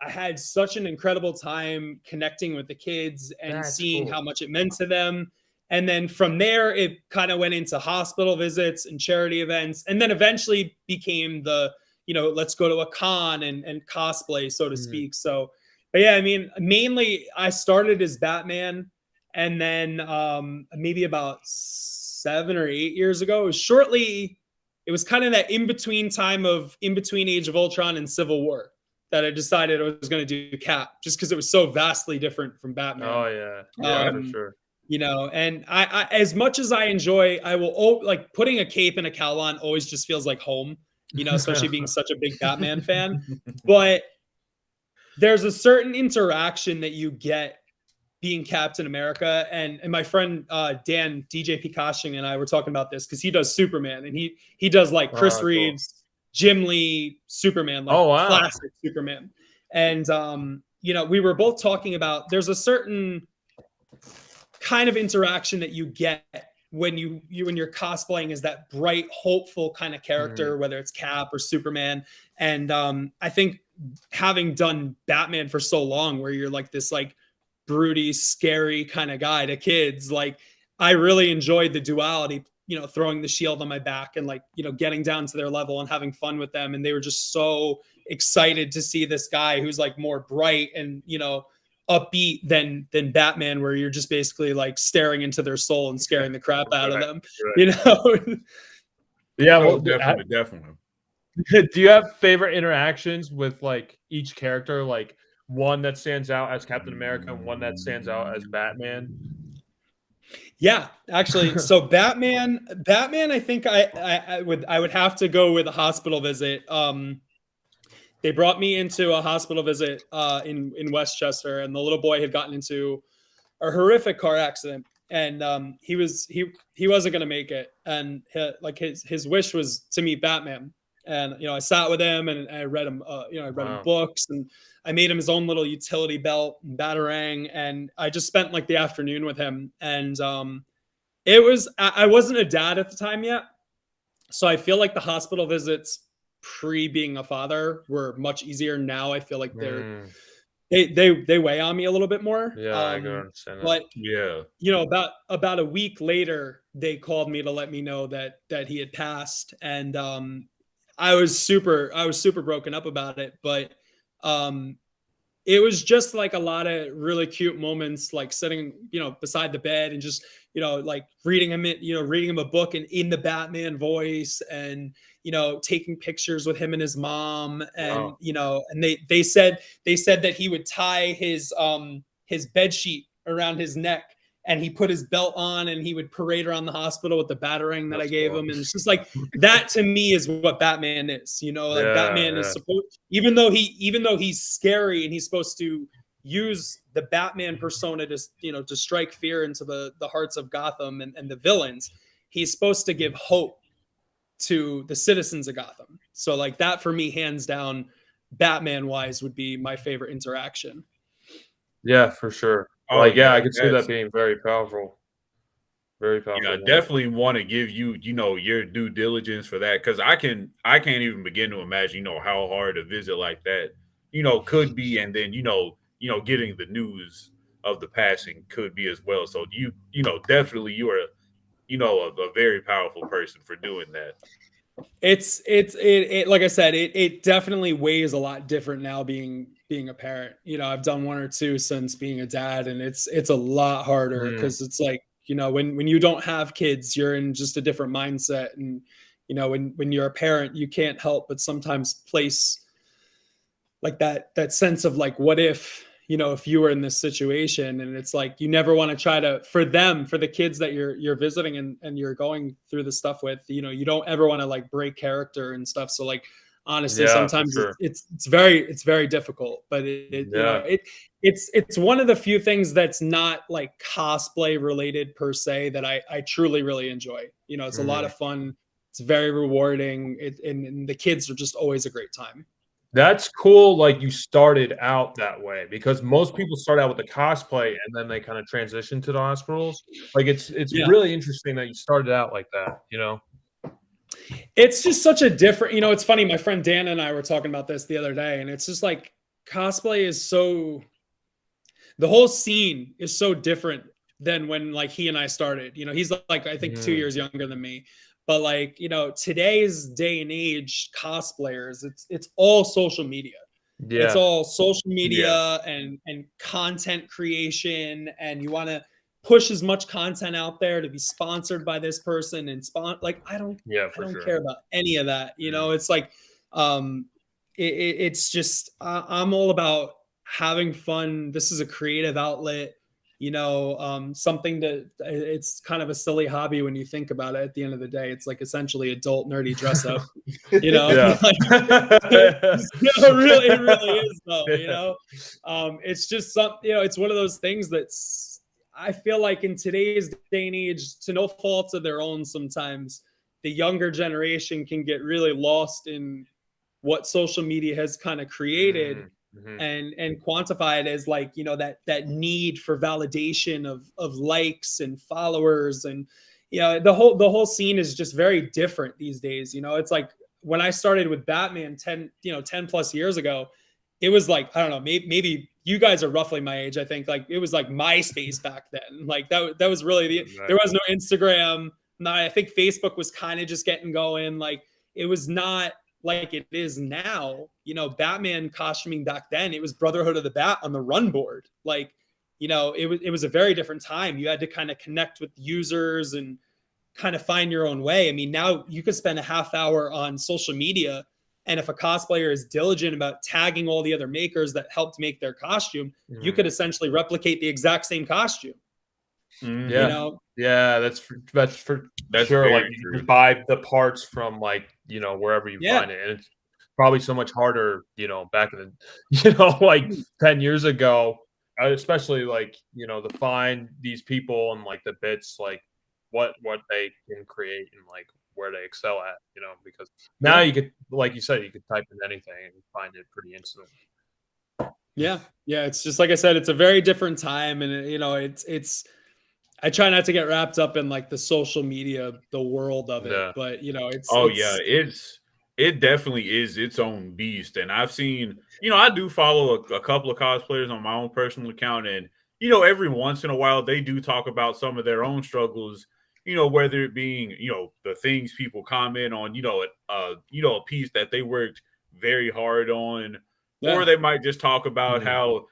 Speaker 3: had such an incredible time connecting with the kids and seeing how much it meant to them. And then from there, it kind of went into hospital visits and charity events. And then eventually became let's go to a con and cosplay, so to speak. So, but yeah, I mean, mainly I started as Batman. And then maybe about 7 or 8 years ago, it was kind of that in between Age of Ultron and Civil War that I decided I was going to do Cap, just because it was so vastly different from Batman.
Speaker 1: Oh yeah, for sure.
Speaker 3: And I as much as I enjoy, I will like putting a cape and a cowl on always just feels like home, especially being such a big Batman fan. But there's a certain interaction that you get being Captain America, and my friend Dan DJ Pikashing and I were talking about this because he does Superman, and he does like Chris Reeves, Jim Lee Superman, like classic Superman. And we were both talking about there's a certain kind of interaction that you get when you're cosplaying as that bright, hopeful kind of character, whether it's Cap or Superman. And I think having done Batman for so long, where you're like this like broody, scary kind of guy to kids, like I really enjoyed the duality, throwing the shield on my back and like, getting down to their level and having fun with them. And they were just so excited to see this guy who's like more bright and, upbeat than Batman, where you're just basically like staring into their soul and scaring the crap out of them,
Speaker 1: Yeah, well,
Speaker 2: definitely.
Speaker 1: Do you have favorite interactions with like each character, like one that stands out as Captain America and one that stands out as Batman?
Speaker 3: Yeah, actually. So Batman, I think I would have to go with a hospital visit. They brought me into a hospital visit in Westchester, and the little boy had gotten into a horrific car accident, and he wasn't going to make it, and his wish was to meet Batman. And I sat with him and I read him him books, and I made him his own little utility belt and batarang, and I just spent like the afternoon with him. And I wasn't a dad at the time yet, so I feel like the hospital visits pre being a father were much easier. Now I feel like they weigh on me a little bit more.
Speaker 1: Yeah, I can understand that.
Speaker 3: But
Speaker 2: yeah,
Speaker 3: about a week later, they called me to let me know that he had passed, and I was super broken up about it, but it was just like a lot of really cute moments, like sitting, beside the bed and just, like reading him a book and in the Batman voice, and, taking pictures with him and his mom. And, and they said that he would tie his bed sheet around his neck, and he put his belt on and he would parade around the hospital with the batarang that I gave him. And it's just like, that to me is what Batman is, Batman is supposed, even though he's scary and he's supposed to use the Batman persona to, to strike fear into the hearts of Gotham and the villains, he's supposed to give hope to the citizens of Gotham. So like that for me, hands down, Batman wise would be my favorite interaction.
Speaker 1: Yeah, for sure. I can see that being very powerful. Very powerful.
Speaker 2: Yeah, I definitely want to give you, your due diligence for that, because I can't even begin to imagine, how hard a visit like that, could be, and then, getting the news of the passing could be as well. So definitely you are, a very powerful person for doing that.
Speaker 3: It's like I said, it definitely weighs a lot different now being a parent. I've done one or two since being a dad, and it's a lot harder because it's like, when you don't have kids, you're in just a different mindset. And, when you're a parent, you can't help but sometimes place like that sense of like, what if, if you were in this situation. And it's like, you never want to try to, for the kids that you're visiting and you're going through the stuff with, you don't ever want to like break character and stuff. So like, honestly, sometimes it's very difficult, but it's one of the few things that's not like cosplay related per se that I truly really enjoy. It's a lot of fun It's very rewarding. And the kids are just always a great time.
Speaker 1: That's cool. Like you started out that way because most people start out with the cosplay and then they kind of transition to the hospitals. Like it's
Speaker 3: Yeah.
Speaker 1: really interesting that you started out like that. You know.
Speaker 3: It's just such a different, it's funny. My friend Dan and I were talking about this the other day, and it's just like cosplay is the whole scene is so different than when like he and I started. He's like, I think 2 years younger than me. But like, today's day and age cosplayers, it's all social media.
Speaker 1: Yeah.
Speaker 3: It's all social media and content creation, and you want to push as much content out there to be sponsored by this person and like I don't care about any of that. It's like it's just I'm all about having fun. This is a creative outlet. Something it's kind of a silly hobby when you think about it. At the end of the day, it's like essentially adult nerdy dress up,
Speaker 1: Yeah.
Speaker 3: Like, it really is though, it's just it's one of those things that's, I feel like in today's day and age, to no fault of their own, sometimes the younger generation can get really lost in what social media has kind of created. And quantify it as like, that need for validation of likes and followers. And, the whole scene is just very different these days. It's like when I started with Batman 10 plus years ago, it was like, I don't know, maybe you guys are roughly my age. I think like it was like MySpace back then. Like that was really there was no Instagram. I think Facebook was kind of just getting going. Like it was not like it is now. Batman costuming back then, it was Brotherhood of the Bat on the run board. Like, it was a very different time. You had to kind of connect with users and kind of find your own way. I mean, now you could spend a half hour on social media, and if a cosplayer is diligent about tagging all the other makers that helped make their costume, you could essentially replicate the exact same costume.
Speaker 1: Yeah. Yeah, that's for sure. Like you can buy the parts from like, wherever you find it. And it's probably so much harder, back in the, like 10 years ago, especially like, to find these people and like the bits, like what they can create and like where they excel at, because now you could, like you said, you could type in anything and find it pretty instantly.
Speaker 3: Yeah. It's just, like I said, it's a very different time. And it's, I try not to get wrapped up in like the social media, the world of it, but
Speaker 2: it definitely is its own beast. And I've seen, I do follow a couple of cosplayers on my own personal account, and every once in a while they do talk about some of their own struggles, whether it being, the things people comment on, a piece that they worked very hard on, or they might just talk about how,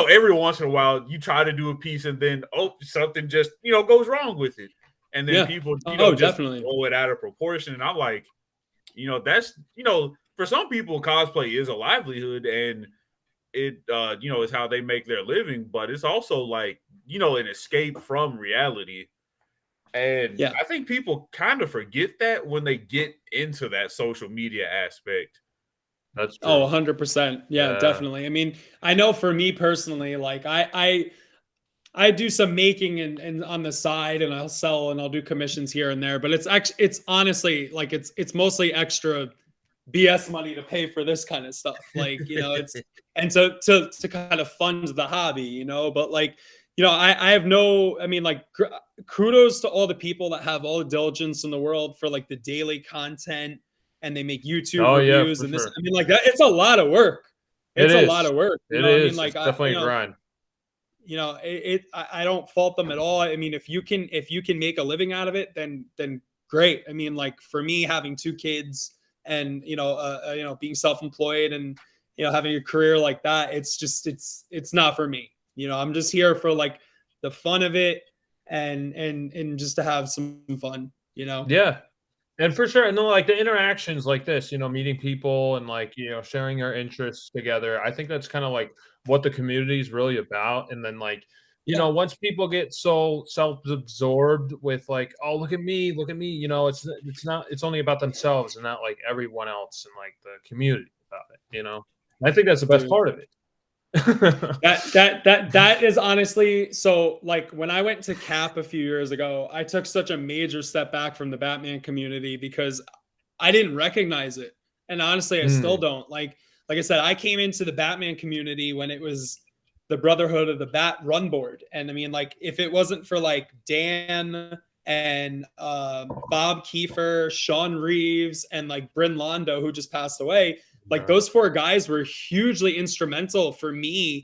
Speaker 2: every once in a while you try to do a piece and then, something just, goes wrong with it. And then people, just
Speaker 3: definitely
Speaker 2: blow it out of proportion. And I'm like, that's, for some people, cosplay is a livelihood and it, is how they make their living, but it's also like, an escape from reality. And I think people kind of forget that when they get into that social media aspect.
Speaker 1: That's true.
Speaker 3: 100%. Yeah, definitely. I mean, I know for me personally, like I do some making and on the side, and I'll sell and I'll do commissions here and there, but it's honestly like it's mostly extra BS money to pay for this kind of stuff. Like, it's and so to kind of fund the hobby, but like, I have like kudos to all the people that have all the diligence in the world for like the daily content. And they make YouTube reviews and this. Sure. I mean, like that. It's a lot of work. It's a lot of work.
Speaker 1: It is. I mean, like it's definitely a grind.
Speaker 3: I don't fault them at all. I mean, if you can make a living out of it, then great. I mean, like for me, having 2 kids and being self-employed and having a career like that, it's just it's not for me. I'm just here for like the fun of it and just to have some fun.
Speaker 1: Yeah. And for sure, and then like the interactions like this, meeting people and like, sharing our interests together. I think that's kind of like what the community is really about. And then like, once people get so self-absorbed with like, oh, look at me, it's only about themselves and not like everyone else and like the community about it, I think that's the best part of it.
Speaker 3: that is honestly, so like when I went to Cap a few years ago, I took such a major step back from the Batman community because I didn't recognize it. And honestly, I still don't. Like I said, I came into the Batman community when it was the Brotherhood of the Bat run board. And I mean, like, if it wasn't for like Dan and Bob Kiefer, Sean Reeves, and like Bryn Londo, who just passed away, like those 4 guys were hugely instrumental for me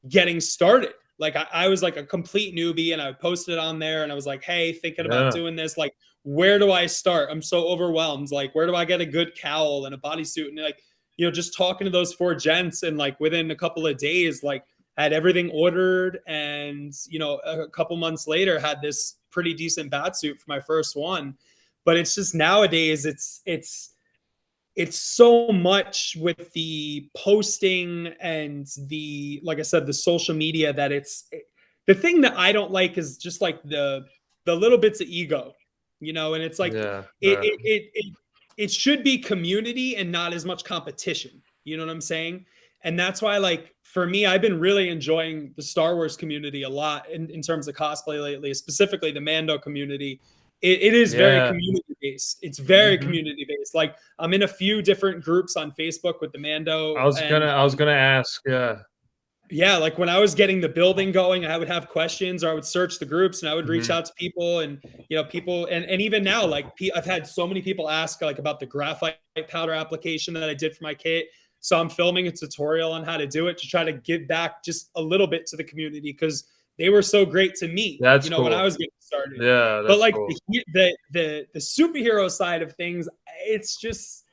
Speaker 3: getting started. Like I was like a complete newbie, and I posted on there and I was like, hey, thinking about doing this. Like, where do I start? I'm so overwhelmed. Like, where do I get a good cowl and a bodysuit? And like, you know, just talking to those 4 gents, and like within a couple of days, like had everything ordered. And, you know, a couple months later had this pretty decent bat suit for my first one. But it's just nowadays it's so much with the posting and the, like I said, the social media, that the thing that I don't like is just like the little bits of ego, you know. And it's like it should be community and not as much competition, you know what I'm saying? And that's why, like, for me, I've been really enjoying the Star Wars community a lot in terms of cosplay lately, specifically the Mando community. It is very community based. It's very community based. Like, I'm in a few different groups on Facebook with the Mando.
Speaker 1: I was gonna ask.
Speaker 3: Yeah, like when I was getting the building going, I would have questions, or I would search the groups and I would reach out to people, and, you know, people, and even now, like, I've had so many people ask like about the graphite powder application that I did for my kit. So I'm filming a tutorial on how to do it to try to give back just a little bit to the community, because they were so great to me,
Speaker 1: That's
Speaker 3: you know,
Speaker 1: cool.
Speaker 3: when I was getting started.
Speaker 1: Yeah,
Speaker 3: but like
Speaker 1: cool.
Speaker 3: the superhero side of things, it's just,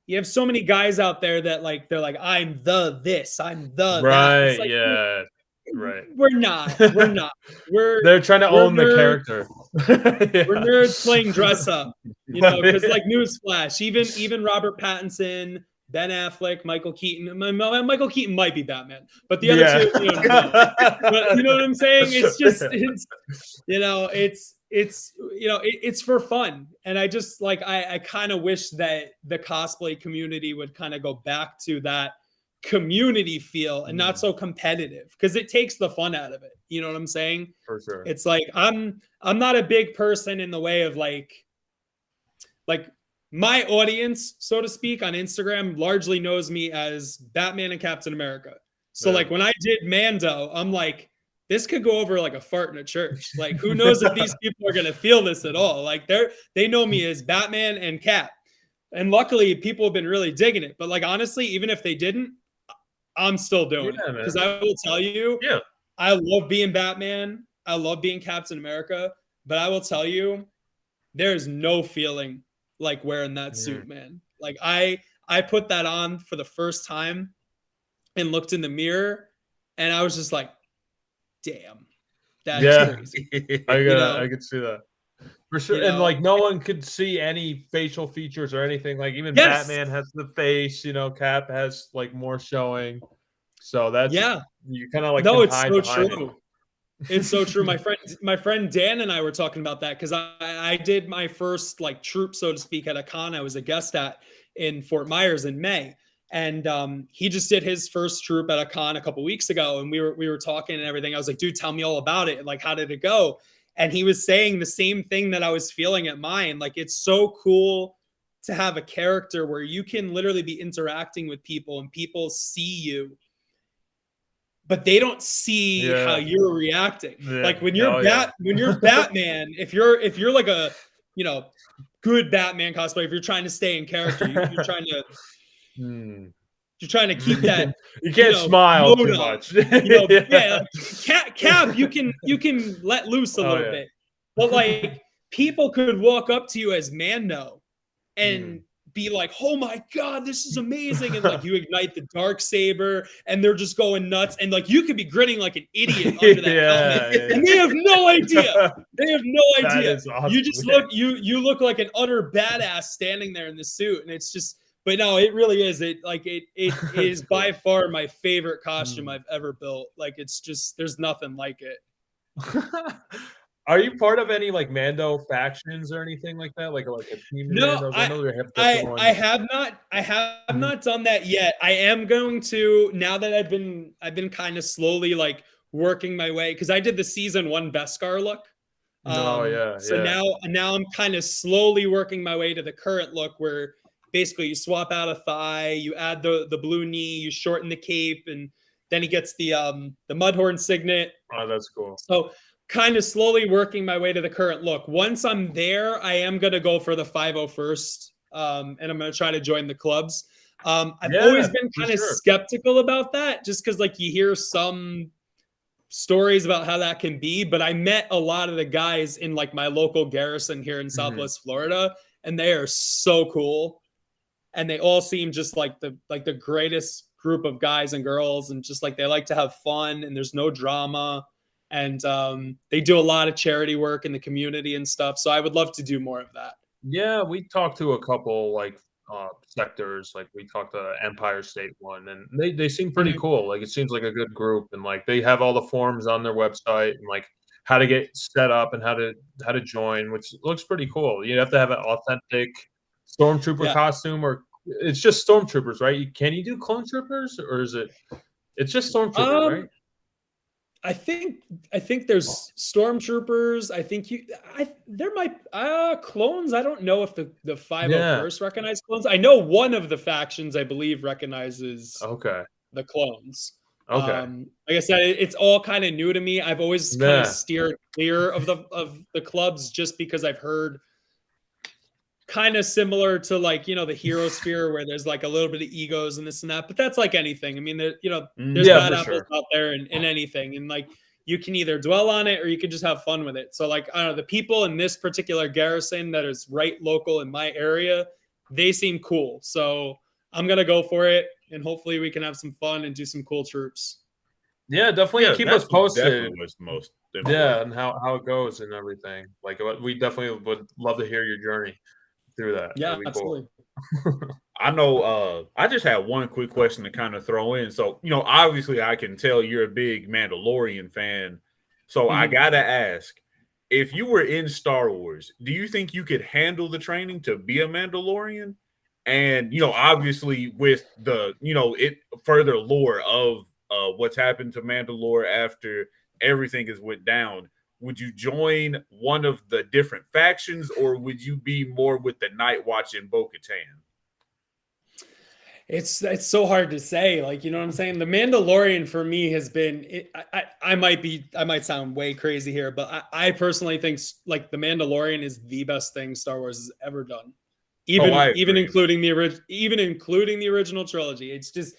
Speaker 3: you have so many guys out there that like, they're like, I'm the this, I'm the
Speaker 1: right,
Speaker 3: that. Like,
Speaker 1: yeah, right.
Speaker 3: We're not.
Speaker 1: They're trying to own the character.
Speaker 3: We're nerds playing dress up, you know, because like, newsflash, even Robert Pattinson, Ben Affleck, Michael Keaton. Michael Keaton might be Batman, but the other two, you know, no. But you know what I'm saying? It's just, you know, it's you know, it's for fun. And I just like, I kind of wish that the cosplay community would kind of go back to that community feel and not so competitive, because it takes the fun out of it. You know what I'm saying?
Speaker 1: For sure.
Speaker 3: It's like, I'm not a big person in the way of like my audience, so to speak, on Instagram largely knows me as Batman and Captain America. So like when I did Mando, I'm like, this could go over like a fart in a church. Like, who knows if these people are going to feel this at all? Like, they know me as Batman and Cap. And luckily people have been really digging it. But like, honestly, even if they didn't, I'm still doing it. Because I will tell you, I love being Batman. I love being Captain America. But I will tell you, there's no feeling like wearing that suit, man. Like, I put that on for the first time and looked in the mirror, and I was just like, damn, that's crazy.
Speaker 1: I could see that for sure. And like, no one could see any facial features or anything. Like, even Batman has the face, you know, Cap has like more showing. So that's you kind of like,
Speaker 3: no, it's so true. It's so true. My friend Dan and I were talking about that, because I did my first like troop, so to speak, at a con I was a guest at in Fort Myers in May. And he just did his first troop at a con a couple weeks ago, and we were talking and everything. I was like, dude, tell me all about it. Like, how did it go? And he was saying the same thing that I was feeling at mine. Like, it's so cool to have a character where you can literally be interacting with people and people see you, but they don't see how you're reacting. Like, when you're when you're Batman, if you're like a, you know, good Batman cosplay, if you're trying to stay in character, you're trying to you're trying to keep that.
Speaker 1: You can't smile too much.
Speaker 3: You know, Cap, you can let loose a little bit, but like, people could walk up to you as Mando and be like, oh my God, this is amazing. And like, you ignite the dark saber and they're just going nuts. And like, you could be grinning like an idiot under that helmet. And they have no idea. They have no idea. Awesome. You just look, you look like an utter badass standing there in the suit. And it's just, but no, it really is. It is by far my favorite costume I've ever built. Like, it's just, there's nothing like it.
Speaker 1: Are you part of any like Mando factions or anything like that? Like a team?
Speaker 3: No, I have not done that yet. I am going to, now that I've been kind of slowly like working my way, because I did the season 1 Beskar look.
Speaker 1: No, yeah,
Speaker 3: So
Speaker 1: yeah.
Speaker 3: now I'm kind of slowly working my way to the current look where basically you swap out a thigh, you add the blue knee, you shorten the cape, and then he gets the Mudhorn signet.
Speaker 1: Oh, that's cool.
Speaker 3: So kind of slowly working my way to the current look. Once I'm there, I am gonna go for the 501st, and I'm gonna try to join the clubs. I've always been kind of skeptical about that, just because like you hear some stories about how that can be, but I met a lot of the guys in like my local garrison here in Southwest Florida, and they are so cool, and they all seem just like the greatest group of guys and girls, and just like they like to have fun, and there's no drama, and they do a lot of charity work in the community and stuff. So I would love to do more of that.
Speaker 1: Yeah, we talked to a couple like sectors, like we talked to Empire State one, and they seem pretty cool. Like it seems like a good group, and like they have all the forms on their website and like how to get set up and how to join, which looks pretty cool. You have to have an authentic stormtrooper costume, or it's just stormtroopers, right? Can you do clone troopers, or is it's just stormtroopers, right?
Speaker 3: I think there's stormtroopers. I think there might clones. I don't know if the 501st recognize clones. I know one of the factions, I believe, recognizes the clones. Like I said, it's all kind of new to me. I've always kind of steered clear of the clubs just because I've heard kind of similar to like, you know, the hero sphere where there's like a little bit of egos and this and that, but that's like anything. I mean, there's bad apples out there in anything. And like, you can either dwell on it or you can just have fun with it. So like, I don't know, the people in this particular garrison that is right local in my area, they seem cool. So I'm going to go for it. And hopefully we can have some fun and do some cool troops.
Speaker 1: Yeah, definitely keep us posted.
Speaker 2: Most
Speaker 1: and how it goes and everything. Like we definitely would love to hear your journey through that.
Speaker 3: Yeah, absolutely.
Speaker 2: Cool. I know I just had one quick question to kind of throw in. So, you know, obviously I can tell you're a big Mandalorian fan. So I gotta ask, if you were in Star Wars, do you think you could handle the training to be a Mandalorian? And, you know, obviously with the, you know, it further lore of what's happened to Mandalore after everything has went down, would you join one of the different factions, or would you be more with the Night Watch and Bo-Katan?
Speaker 3: It's so hard to say. Like, you know what I'm saying? The Mandalorian for me has been, I might sound way crazy here, but I personally think like the Mandalorian is the best thing Star Wars has ever done. Even including the original trilogy. It's just,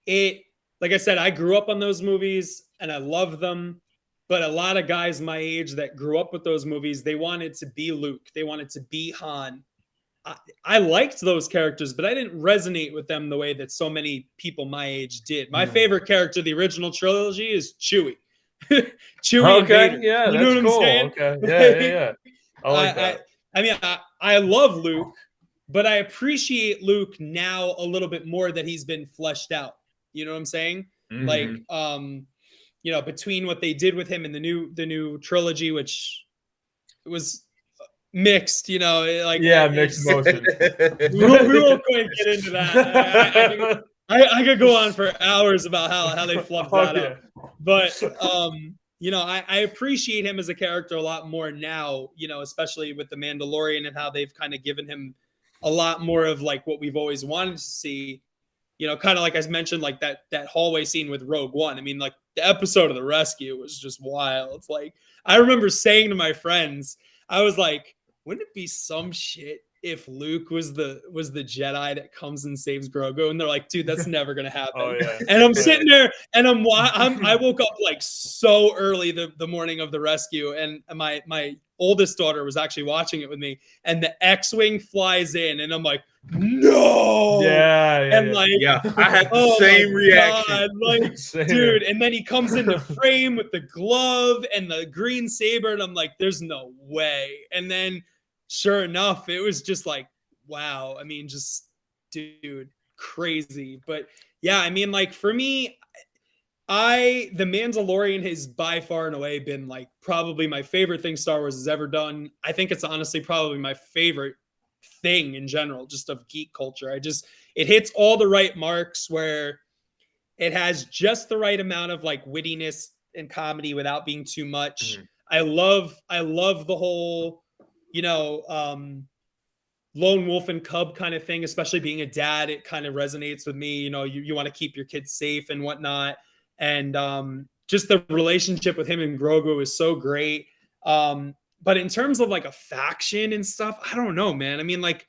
Speaker 3: like I said, I grew up on those movies and I love them. But a lot of guys my age that grew up with those movies, they wanted to be Luke. They wanted to be Han. I liked those characters, but I didn't resonate with them the way that so many people my age did. My favorite character of the original trilogy is Chewie. Chewie and Vader.
Speaker 1: Yeah,
Speaker 3: you know what I'm saying?
Speaker 1: Okay. Yeah. I like that.
Speaker 3: I mean, I love Luke, but I appreciate Luke now a little bit more that he's been fleshed out. You know what I'm saying? Like, you know, between what they did with him in the new trilogy, which was mixed, you know, like
Speaker 1: mixed emotions.
Speaker 3: We won't quite get into that. I could go on for hours about how they flubbed that up. But you know, I appreciate him as a character a lot more now, you know, especially with the Mandalorian and how they've kind of given him a lot more of like what we've always wanted to see. You know, kind of like I mentioned, like that hallway scene with Rogue One. I mean, like the episode of the rescue was just wild. It's like, I remember saying to my friends, I was like, wouldn't it be some shit if Luke was the Jedi that comes and saves Grogu? And they're like, dude, that's never gonna happen. And I'm sitting there and I woke up like so early the morning of the rescue, and my oldest daughter was actually watching it with me, and the X-Wing flies in, and I'm like, no. And like,
Speaker 2: I had the same reaction.
Speaker 3: Like, dude, and then he comes into frame with the glove and the green saber, and I'm like, there's no way. And then sure enough, it was just like, wow. I mean, just, dude, crazy. But yeah, I mean, like for me, The Mandalorian has by far and away been like probably my favorite thing Star Wars has ever done. I think it's honestly probably my favorite thing in general, just of geek culture. It hits all the right marks where it has just the right amount of like wittiness and comedy without being too much. I love the whole, you know, lone wolf and cub kind of thing, especially being a dad. It kind of resonates with me. You know, you want to keep your kids safe and whatnot. And just the relationship with him and Grogu is so great. But in terms of like a faction and stuff, I don't know, man. I mean, like,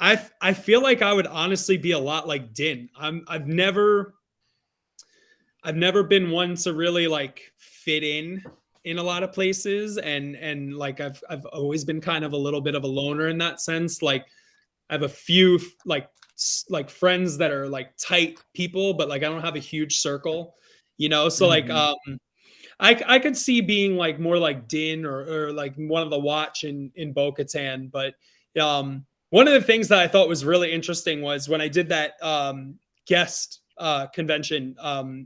Speaker 3: I feel like I would honestly be a lot like Din. I've never been one to really like fit in a lot of places, and like I've always been kind of a little bit of a loner in that sense. Like I have a few like friends that are like tight people, but like I don't have a huge circle, you know. So like I could see being like more like Din or like one of the Watch in Bo-Katan. But one of the things that I thought was really interesting was when I did that guest convention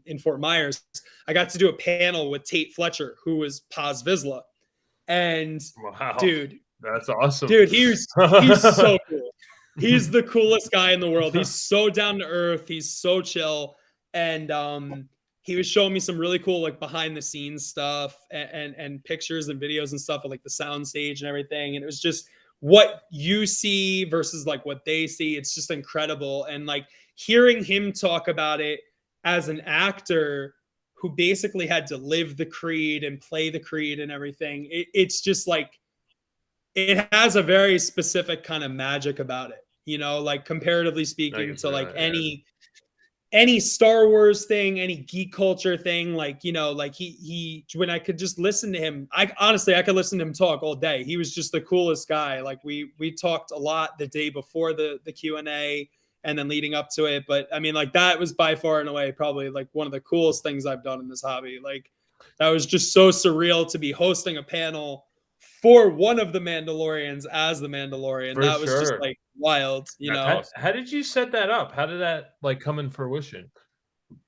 Speaker 3: in Fort Myers, I got to do a panel with Tate Fletcher, who was Paz Vizsla. And
Speaker 1: Wow,
Speaker 3: dude,
Speaker 1: that's awesome.
Speaker 3: Dude, he's so cool. He's the coolest guy in the world. He's so down to earth. He's so chill. And he was showing me some really cool like behind the scenes stuff and pictures and videos and stuff of like the sound stage and everything. And it was just what you see versus like what they see. It's just incredible. And like hearing him talk about it as an actor who basically had to live the creed and play the creed and everything, it's just like, it has a very specific kind of magic about it, you know, like comparatively speaking to like any Star Wars thing, any geek culture thing, like, you know, like he when I could just listen to him, I could listen to him talk all day. He was just the coolest guy. Like we talked a lot the day before the Q&A and then leading up to it. But I mean, like that was by far and away probably like one of the coolest things I've done in this hobby. Like that was just so surreal to be hosting a panel for one of the Mandalorians as the Mandalorian.
Speaker 1: For
Speaker 3: that was
Speaker 1: sure.
Speaker 3: just like wild, you know.
Speaker 1: How did you set that up? How did that like come in fruition?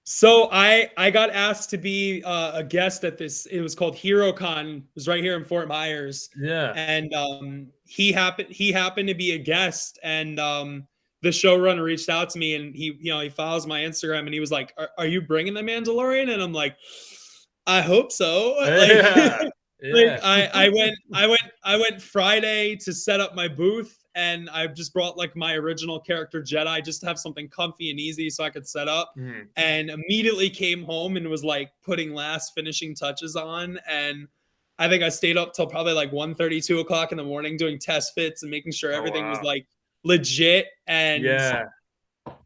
Speaker 3: So I got asked to be a guest at this. It was called HeroCon. It was right here in Fort Myers.
Speaker 1: Yeah.
Speaker 3: And he happened to be a guest, and the showrunner reached out to me, and he follows my Instagram, and he was like, "Are you bringing the Mandalorian?" And I'm like, "I hope so."
Speaker 1: Yeah.
Speaker 3: Like, I went Friday to set up my booth, and I just brought like my original character Jedi just to have something comfy and easy so I could set up. And immediately came home and was like putting last finishing touches on. And I think I stayed up till probably like 1:30, 2 o'clock in the morning doing test fits and making sure everything was like legit. And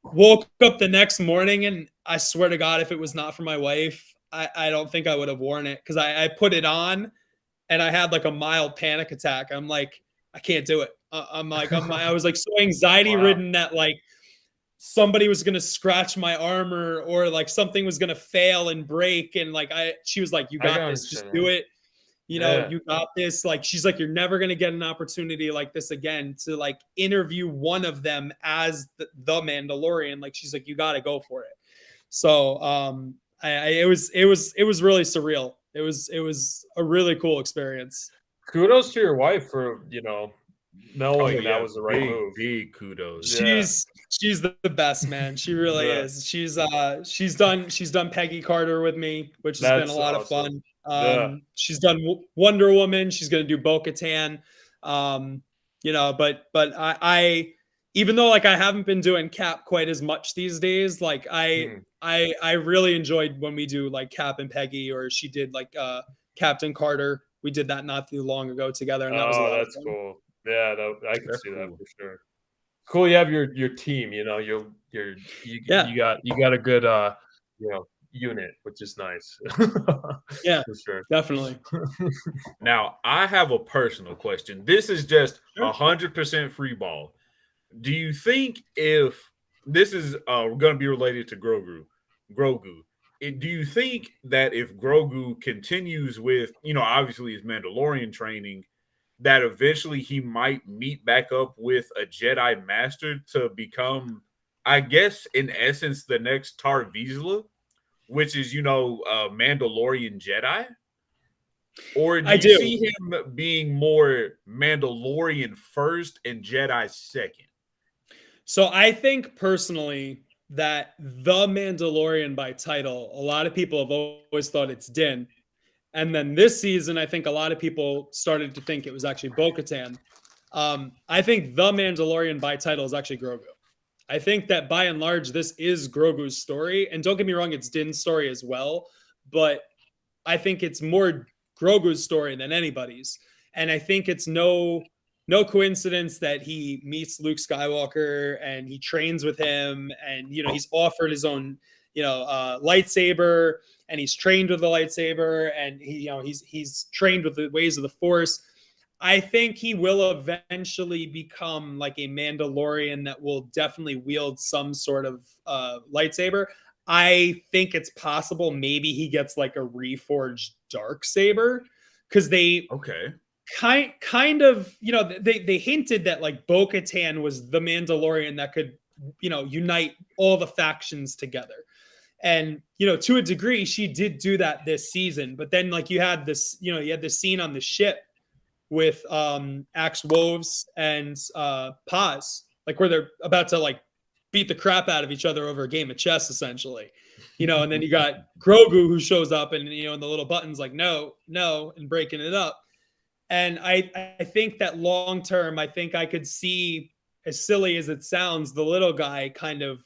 Speaker 3: woke up the next morning, and I swear to God, if it was not for my wife, I don't think I would have worn it, because I put it on and I had like a mild panic attack. I'm like, I can't do it. I was like so anxiety ridden that like somebody was going to scratch my armor or like something was going to fail and break. And like, she was like, you got this, just do it. You know, you got this. Like, she's like, you're never going to get an opportunity like this again to like interview one of them as the Mandalorian. Like, she's like, you got to go for it. So, it was really surreal. It was a really cool experience.
Speaker 1: Kudos to your wife for, you know, knowing that was the right move.
Speaker 2: Big kudos.
Speaker 3: She's the best, man. She really is. She's done Peggy Carter with me, which has been a lot of fun. She's done Wonder Woman. She's gonna do Bo-Katan. You know, but I even though like I haven't been doing Cap quite as much these days, like I really enjoyed when we do like Cap and Peggy, or she did like Captain Carter. We did that not too long ago together, and that was a lot of fun.
Speaker 1: Cool. Yeah, I can see that for sure. Cool, you have your team. You know, you got a good you know, unit, which is nice.
Speaker 3: Yeah,
Speaker 1: for sure,
Speaker 3: definitely.
Speaker 2: Now, I have a personal question. This is just 100% free ball. Do you think if this is going to be related to Grogu, do you think that if Grogu continues with, you know, obviously his Mandalorian training, that eventually he might meet back up with a Jedi Master to become, I guess, in essence, the next Tar Vizsla, which is, you know, Mandalorian Jedi? Or do you see him being more Mandalorian first and Jedi second?
Speaker 3: So I think personally that the Mandalorian by title, a lot of people have always thought it's Din. And then this season, I think a lot of people started to think it was actually Bo-Katan. I think the Mandalorian by title is actually Grogu. I think that by and large, this is Grogu's story. And don't get me wrong, it's Din's story as well. But I think it's more Grogu's story than anybody's. And I think it's no coincidence that he meets Luke Skywalker and he trains with him, and he's offered his own lightsaber, and he's trained with the lightsaber, and he's trained with the ways of the Force. I think he will eventually become like a Mandalorian that will definitely wield some sort of lightsaber. I think it's possible maybe he gets like a reforged dark saber, because they kind of they hinted that like Bo-Katan was the Mandalorian that could unite all the factions together. And to a degree she did do that this season, but then like you had this scene on the ship with Axe Woves and Paz, like where they're about to like beat the crap out of each other over a game of chess, essentially. And then you got Grogu who shows up and and the little buttons like no, and breaking it up. And I think that long term, I think I could see, as silly as it sounds, the little guy kind of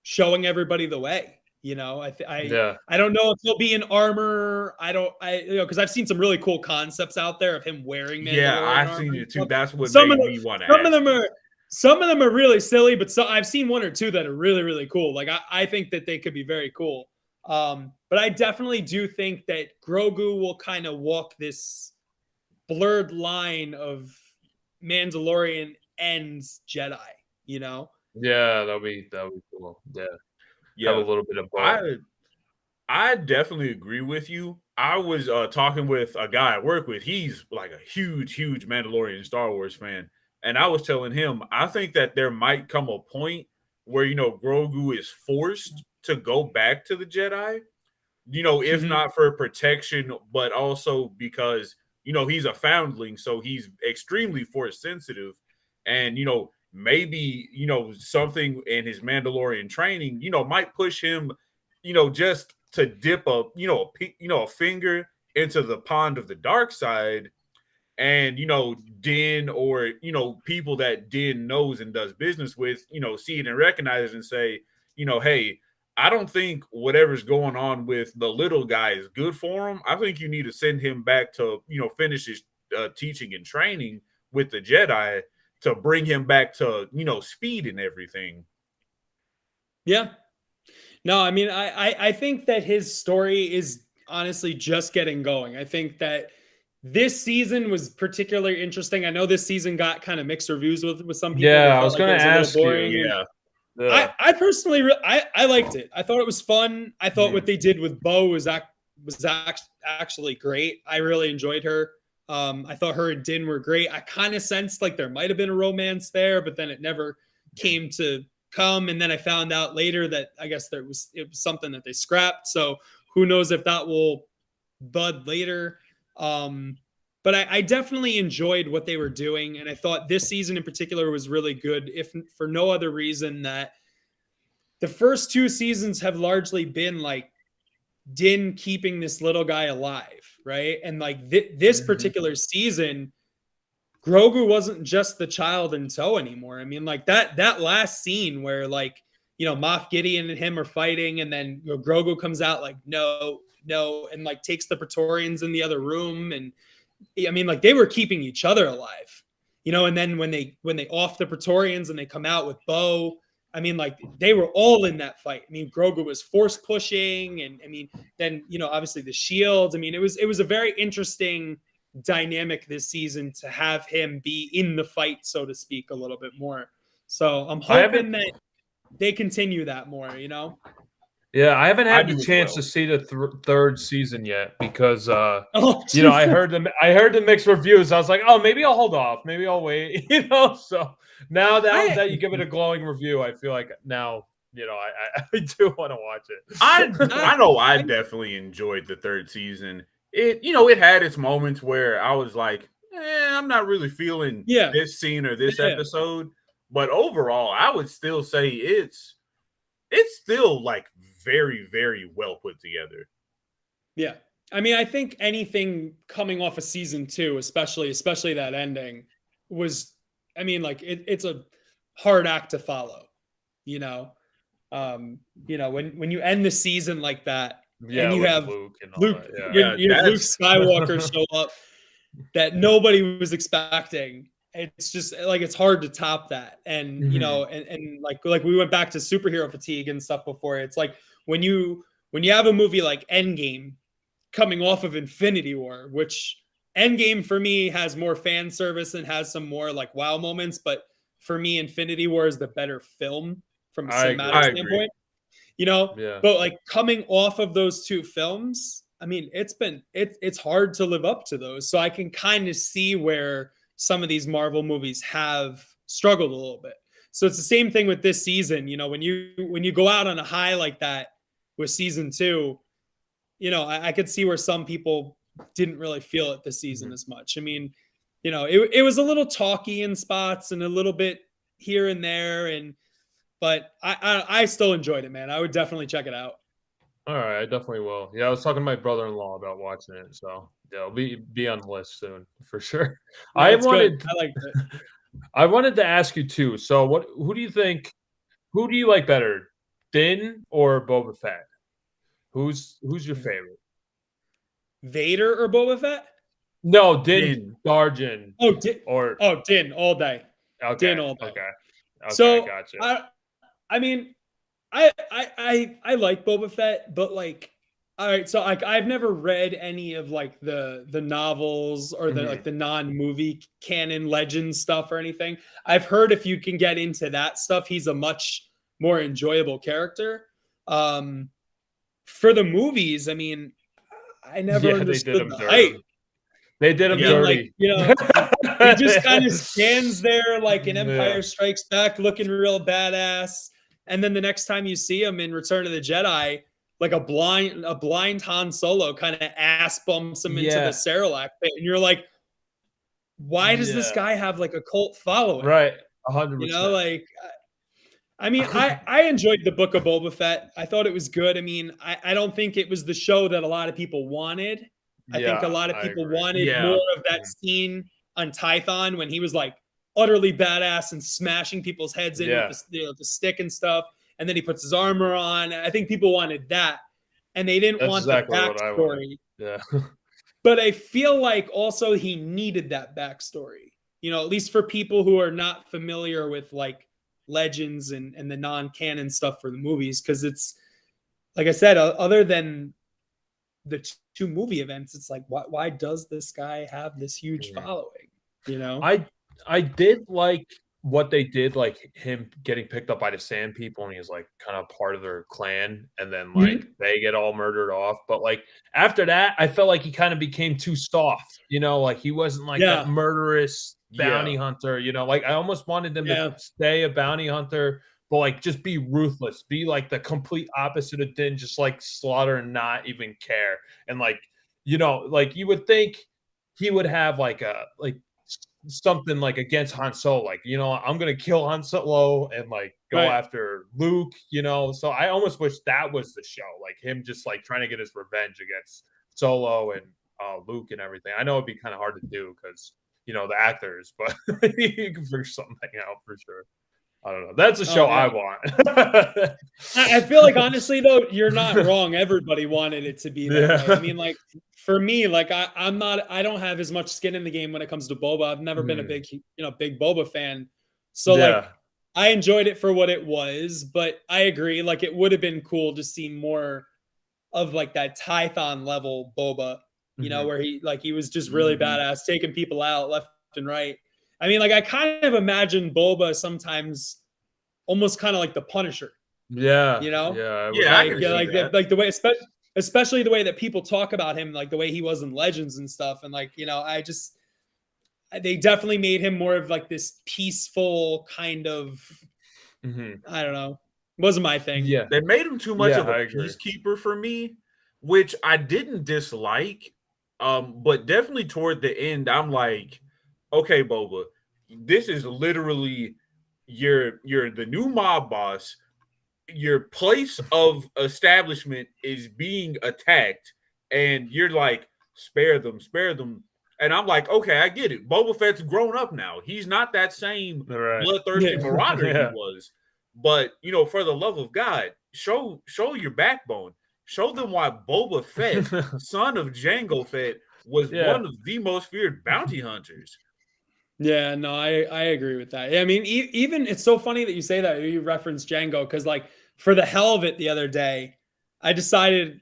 Speaker 3: showing everybody the way. I don't know if he'll be in armor. Because I've seen some really cool concepts out there of him wearing Mandalorian
Speaker 2: Yeah, I've
Speaker 3: armor.
Speaker 2: seen it too. That's what made me want to ask.
Speaker 3: Some of them are really silly, but I've seen one or two that are really, really cool. Like I think that they could be very cool. But I definitely do think that Grogu will kind of walk this blurred line of Mandalorian and Jedi.
Speaker 1: Yeah, that'll be cool. Yeah, have a little bit of both.
Speaker 2: I definitely agree with you. I was talking with a guy I work with. He's like a huge Mandalorian Star Wars fan. And I was telling him, I think that there might come a point where, Grogu is forced to go back to the Jedi, if not for protection, but also because, he's a foundling. So he's extremely force sensitive. And, maybe, something in his Mandalorian training, might push him, just to dip a finger into the pond of the dark side. And, Din or, people that Din knows and does business with, see it and recognize it and say, hey, I don't think whatever's going on with the little guy is good for him. I think you need to send him back to, finish his teaching and training with the Jedi to bring him back to, speed and everything.
Speaker 3: Yeah. No, I mean, I think that his story is honestly just getting going. I think that this season was particularly interesting. I know this season got kind of mixed reviews with some people.
Speaker 1: Yeah, I was going to ask you.
Speaker 2: Yeah.
Speaker 3: I personally, I liked it. I thought it was fun. I thought what they did with Bo was actually great. I really enjoyed her. I thought her and Din were great. I kind of sensed like there might have been a romance there, but then it never came to come. And then I found out later that I guess it was something that they scrapped. So who knows if that will bud later. But I definitely enjoyed what they were doing. And I thought this season in particular was really good, if for no other reason that the first two seasons have largely been like Din keeping this little guy alive, right? And like this particular season, Grogu wasn't just the child in tow anymore. I mean, like that last scene where like, Moff Gideon and him are fighting, and then Grogu comes out like, no, and like takes the Praetorians in the other room. And I mean, like they were keeping each other alive, and then when they off the Praetorians and they come out with Bo, I mean, like they were all in that fight. I mean, Grogu was force pushing, and I mean, then obviously the shields. I mean, it was a very interesting dynamic this season to have him be in the fight, so to speak, a little bit more. So I'm hoping that they continue that more.
Speaker 1: Yeah, I haven't had the chance to see the third season yet because I heard the mixed reviews. I was like, oh, maybe I'll hold off, maybe I'll wait. So now that you give it a glowing review, I feel like now I do want to watch it.
Speaker 2: I know I definitely enjoyed the third season. It had its moments where I was like, I'm not really feeling this scene or this episode, but overall, I would still say it's still like very, very well put together.
Speaker 3: Yeah, I mean, I think anything coming off of season 2, especially that ending, was, I mean, like it's a hard act to follow, you know. When you end the season like that,
Speaker 1: Yeah,
Speaker 3: and you
Speaker 1: with
Speaker 3: have
Speaker 1: Luke and all
Speaker 3: Luke,
Speaker 1: that. Yeah.
Speaker 3: when you have Luke
Speaker 2: that's
Speaker 3: Skywalker show up that nobody was expecting. It's just like it's hard to top that. And and like we went back to superhero fatigue and stuff before. It's like when you have a movie like Endgame coming off of Infinity War, which Endgame for me has more fan service and has some more like wow moments, but for me, Infinity War is the better film from a cinematic
Speaker 2: I agree.
Speaker 3: standpoint.
Speaker 1: Yeah.
Speaker 3: But like coming off of those two films, I mean, it's hard to live up to those. So I can kind of see where some of these Marvel movies have struggled a little bit. So it's the same thing with this season. When you go out on a high like that with season 2, I could see where some people didn't really feel it this season as much. I mean, it was a little talky in spots and a little bit here and there, but I still enjoyed it, man. I would definitely check it out.
Speaker 1: All right, I definitely will. Yeah, I was talking to my brother-in-law about watching it, so yeah, it'll be on the list soon for sure.
Speaker 3: No,
Speaker 1: I
Speaker 3: it's good.
Speaker 1: wanted
Speaker 3: I liked it.
Speaker 1: I wanted to ask you too. So who do you like better, Din or Boba Fett? Who's your favorite?
Speaker 3: Vader or Boba Fett?
Speaker 1: No, Din
Speaker 2: Din.
Speaker 1: Djarin
Speaker 3: Oh,
Speaker 1: or
Speaker 3: Din all day. Din all day.
Speaker 1: Okay.
Speaker 3: So
Speaker 1: Gotcha.
Speaker 3: I mean, I like Boba Fett, but like, all right. So I've never read any of like the novels or the like the non-movie canon legend stuff or anything. I've heard if you can get into that stuff, he's a much more enjoyable character. For the movies, I mean, I never
Speaker 1: Yeah, they did
Speaker 3: understood
Speaker 1: him
Speaker 3: the
Speaker 1: dirty.
Speaker 3: hype.
Speaker 1: They did him
Speaker 3: I mean,
Speaker 1: dirty.
Speaker 3: he just kind of stands there like in Empire
Speaker 1: Yeah.
Speaker 3: Strikes Back looking real badass. And then the next time you see him in Return of the Jedi, like a blind Han Solo kind of ass bumps him into the Sarlacc pit. And you're like, why does this guy have like a cult following?
Speaker 1: Right. 100%.
Speaker 3: Like, I mean, I enjoyed the Book of Boba Fett. I thought it was good. I mean, I don't think it was the show that a lot of people wanted. I think a lot of people wanted more of that scene on Tython when he was like utterly badass and smashing people's heads in with the stick and stuff. And then he puts his armor on. I think people wanted that. And they didn't want the backstory.
Speaker 1: Yeah.
Speaker 3: But I feel like also he needed that backstory, at least for people who are not familiar with like legends and the non-canon stuff for the movies. Cause it's, like I said, other than the two movie events, it's like, why does this guy have this huge following?
Speaker 1: I did like what they did, like him getting picked up by the Sand People, and he's like kind of part of their clan, and then like they get all murdered off. But like after that, I felt like he kind of became too soft. Like he wasn't like that murderous bounty hunter. Like I almost wanted them to stay a bounty hunter, but like just be ruthless, be like the complete opposite of Din, just like slaughter and not even care. And like like you would think he would have like something like against Han Solo, like I'm gonna kill Han Solo and like go after Luke, So I almost wish that was the show, like him just like trying to get his revenge against Solo and Luke and everything. I know it'd be kind of hard to do because the actors, but you can figure something out for sure. I don't know. That's a show I want.
Speaker 3: I feel like honestly though, you're not wrong. Everybody wanted it to be that way. I mean, like for me, like I don't have as much skin in the game when it comes to Boba. I've never been a big Boba fan. So like I enjoyed it for what it was, but I agree. Like it would have been cool to see more of like that Tython level Boba, where he was just really badass, taking people out left and right. I mean, like I kind of imagine Boba sometimes almost kind of like the Punisher.
Speaker 1: Yeah.
Speaker 3: Like the way, especially the way that people talk about him, like the way he was in Legends and stuff. And like, they definitely made him more of like this peaceful kind of, I don't know. Wasn't my thing.
Speaker 1: Yeah.
Speaker 2: They made him too much of a peacekeeper for me, which I didn't dislike. But definitely toward the end, I'm like, okay, Boba, this is literally you're the new mob boss. Your place of establishment is being attacked, and you're like, spare them. And I'm like, okay, I get it. Boba Fett's grown up now. He's not that same bloodthirsty marauder he was. But, for the love of God, show your backbone. Show them why Boba Fett, son of Jango Fett, was one of the most feared bounty hunters.
Speaker 3: Yeah, no, I agree with that. I mean, even it's so funny that you say that you reference Django, because like for the hell of it the other day, I decided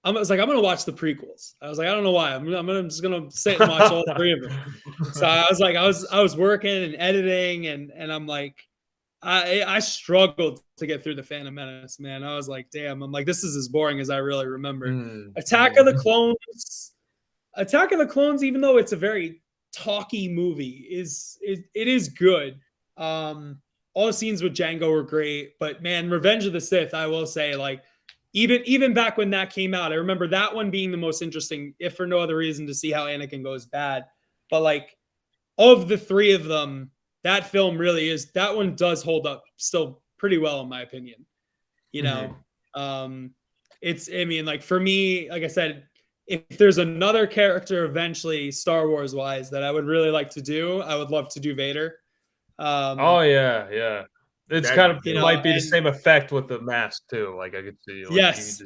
Speaker 3: I was like, I'm gonna watch the prequels. I was like, I don't know why. I'm just gonna sit and watch all three of them. So I was like, I was working and editing, and I'm like, I struggled to get through the Phantom Menace, man. I was like, damn, I'm like, this is as boring as I really remember. Attack of the Clones, even though it's a very talky movie, it is good. All the scenes with Django were great, but man, Revenge of the Sith, I will say, like, even back when that came out, I remember that one being the most interesting, if for no other reason, to see how Anakin goes bad. But like, of the three of them, that film really is, that one does hold up still pretty well, in my opinion. It's, I mean, like for me, like I said, if there's another character eventually Star Wars wise that I would really like to do, I would love to do Vader.
Speaker 1: It's kind of, it might be the same effect with the mask too. Like I could see, like, you can just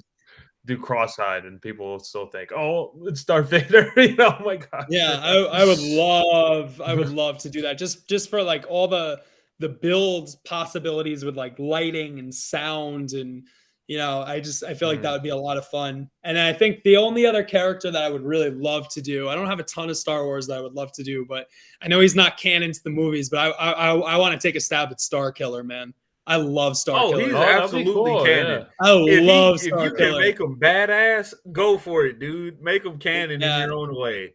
Speaker 1: do cross-eyed and people will still think, oh, it's Darth Vader. Oh my god.
Speaker 3: Yeah, I would love to do that. Just for like all the build possibilities with like lighting and sound, and I feel like that would be a lot of fun. And I think the only other character that I would really love to do, I don't have a ton of Star Wars that I would love to do, but I know he's not canon to the movies, but I want to take a stab at Star Killer, man. I love Star Killer.
Speaker 2: He's absolutely canon.
Speaker 3: I love Star Killer.
Speaker 2: If you can make him badass, go for it, dude. Make him canon in your own way.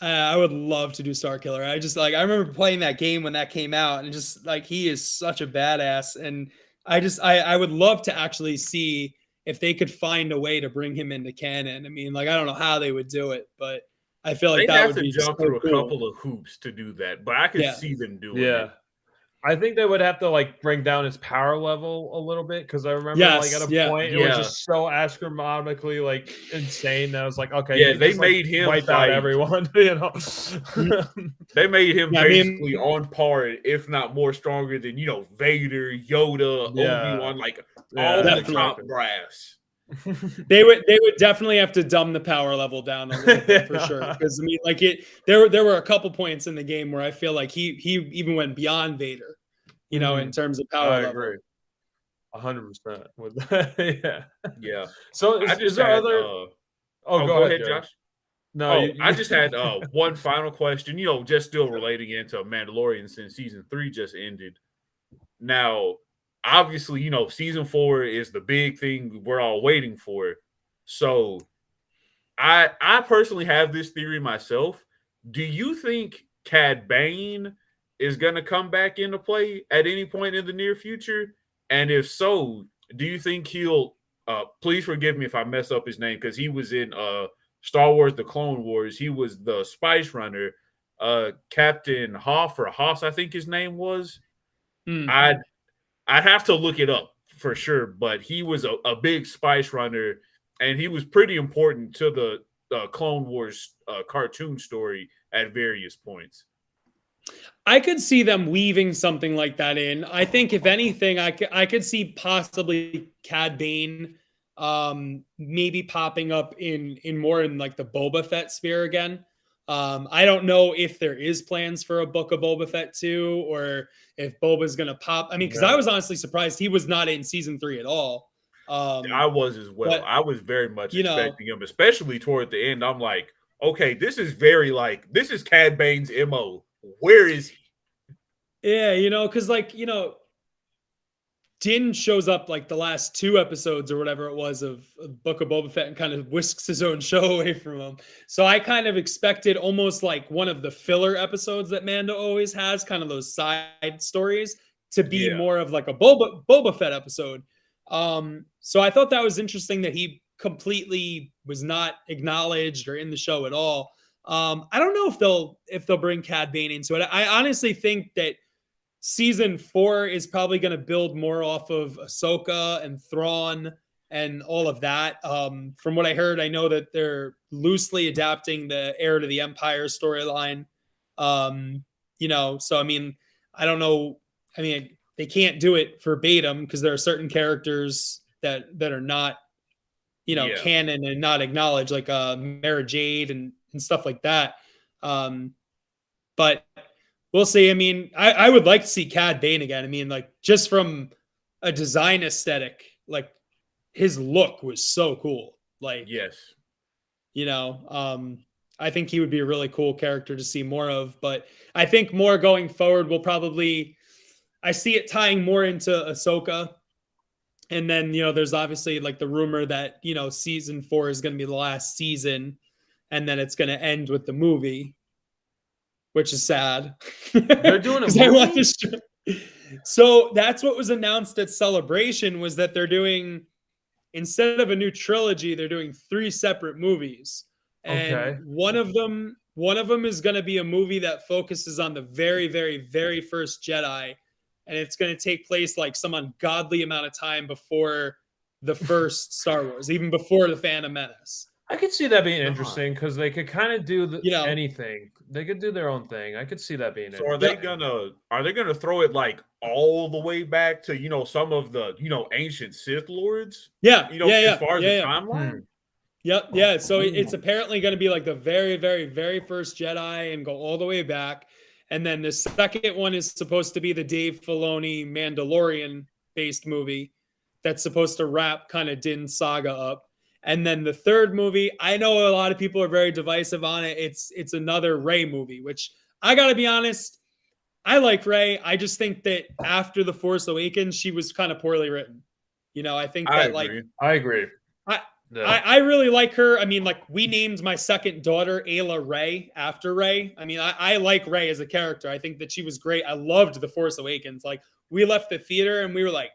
Speaker 3: I would love to do Star Killer. I just like, I remember playing that game when that came out, and just like, he is such a badass. And I would love to actually see if they could find a way to bring him into canon. I mean, like, I don't know how they would do it, but I feel like that would be
Speaker 2: jump through a couple of hoops to do that. But I could see them doing it.
Speaker 1: I think they would have to like bring down his power level a little bit, because I remember like at a point it was just so astronomically like insane that I was like, okay,
Speaker 2: they made him
Speaker 1: wipe out everyone. They
Speaker 2: made him basically on par, if not more stronger than Vader, Yoda, Obi-Wan, like all the top brass.
Speaker 3: They would definitely have to dumb the power level down a little bit for sure, because I mean, like, there were a couple points in the game where I feel like he even went beyond Vader, in terms of power level.
Speaker 1: Agree 100% with that.
Speaker 2: Yeah.
Speaker 1: So is there other?
Speaker 2: Go ahead, Josh.
Speaker 1: No,
Speaker 2: I just had one final question. Just still relating into Mandalorian, since season 3 just ended. Now, obviously, season 4 is the big thing we're all waiting for. So I personally have this theory myself. Do you think Cad Bane is going to come back into play at any point in the near future? And if so, do you think he'll please forgive me if I mess up his name, because he was in Star Wars The Clone Wars. He was the Spice Runner, Captain Hoth, or Haas, I think his name was. I'd have to look it up for sure, but he was a big Spice Runner, and he was pretty important to the Clone Wars cartoon story at various points.
Speaker 3: I could see them weaving something like that in. I think, if anything, I could see possibly Cad Bane maybe popping up in more in like the Boba Fett sphere again. I don't know if there is plans for a Book of Boba Fett 2, or if Boba's going to pop. I mean, because I was honestly surprised he was not in season 3 at all.
Speaker 2: I was as well. But I was very much expecting him, especially toward the end. I'm like, okay, this is Cad Bane's MO. Where is he?
Speaker 3: Yeah, because Din shows up like the last 2 episodes or whatever it was of Book of Boba Fett, and kind of whisks his own show away from him. So I kind of expected almost like one of the filler episodes that Mando always has, kind of those side stories, to be more of like a Boba Fett episode. So I thought that was interesting that he completely was not acknowledged or in the show at all. I don't know if they'll bring Cad Bane into it. I honestly think that season 4 is probably going to build more off of Ahsoka and Thrawn and all of that. From what I heard, I know that they're loosely adapting the Heir to the Empire storyline. So I mean, I don't know. I mean, they can't do it verbatim because there are certain characters that are not, canon and not acknowledged, like Mara Jade and stuff like that. But we'll see. I mean, I would like to see Cad Bane again. I mean, like, just from a design aesthetic, like, his look was so cool. Like,
Speaker 2: yes,
Speaker 3: I think he would be a really cool character to see more of. But I think more going forward will probably, I see it tying more into Ahsoka. And then, there's obviously like the rumor that, season 4 is going to be the last season, and then it's going to end with the movie, which is sad.
Speaker 1: They're doing a movie?
Speaker 3: So that's what was announced at Celebration, was that they're doing, instead of a new trilogy, they're doing 3 separate movies. And one of them is going to be a movie that focuses on the very, very, very first Jedi. And it's going to take place like some ungodly amount of time before the first Star Wars, even before the Phantom Menace.
Speaker 1: I could see that being interesting because they could kind of do anything. They could do their own thing. I could see that being.
Speaker 2: So are they gonna throw it like all the way back to some of the ancient Sith lords?
Speaker 3: Yeah,
Speaker 2: as far as the timeline.
Speaker 3: Yep. Yeah. So it's apparently going to be like the very, very, very first Jedi and go all the way back. And then the second one is supposed to be the Dave Filoni Mandalorian based movie that's supposed to wrap kind of Din's saga up. And then the third movie, I know a lot of people are very divisive on it. It's another Rey movie, which I got to be honest, I like Rey. I just think that after The Force Awakens, she was kind of poorly written. I think that
Speaker 1: I agree.
Speaker 3: I really like her. I mean, like, we named my second daughter Ayla Rey after Rey. I mean, I like Rey as a character. I think that she was great. I loved The Force Awakens. Like, we left the theater and we were like,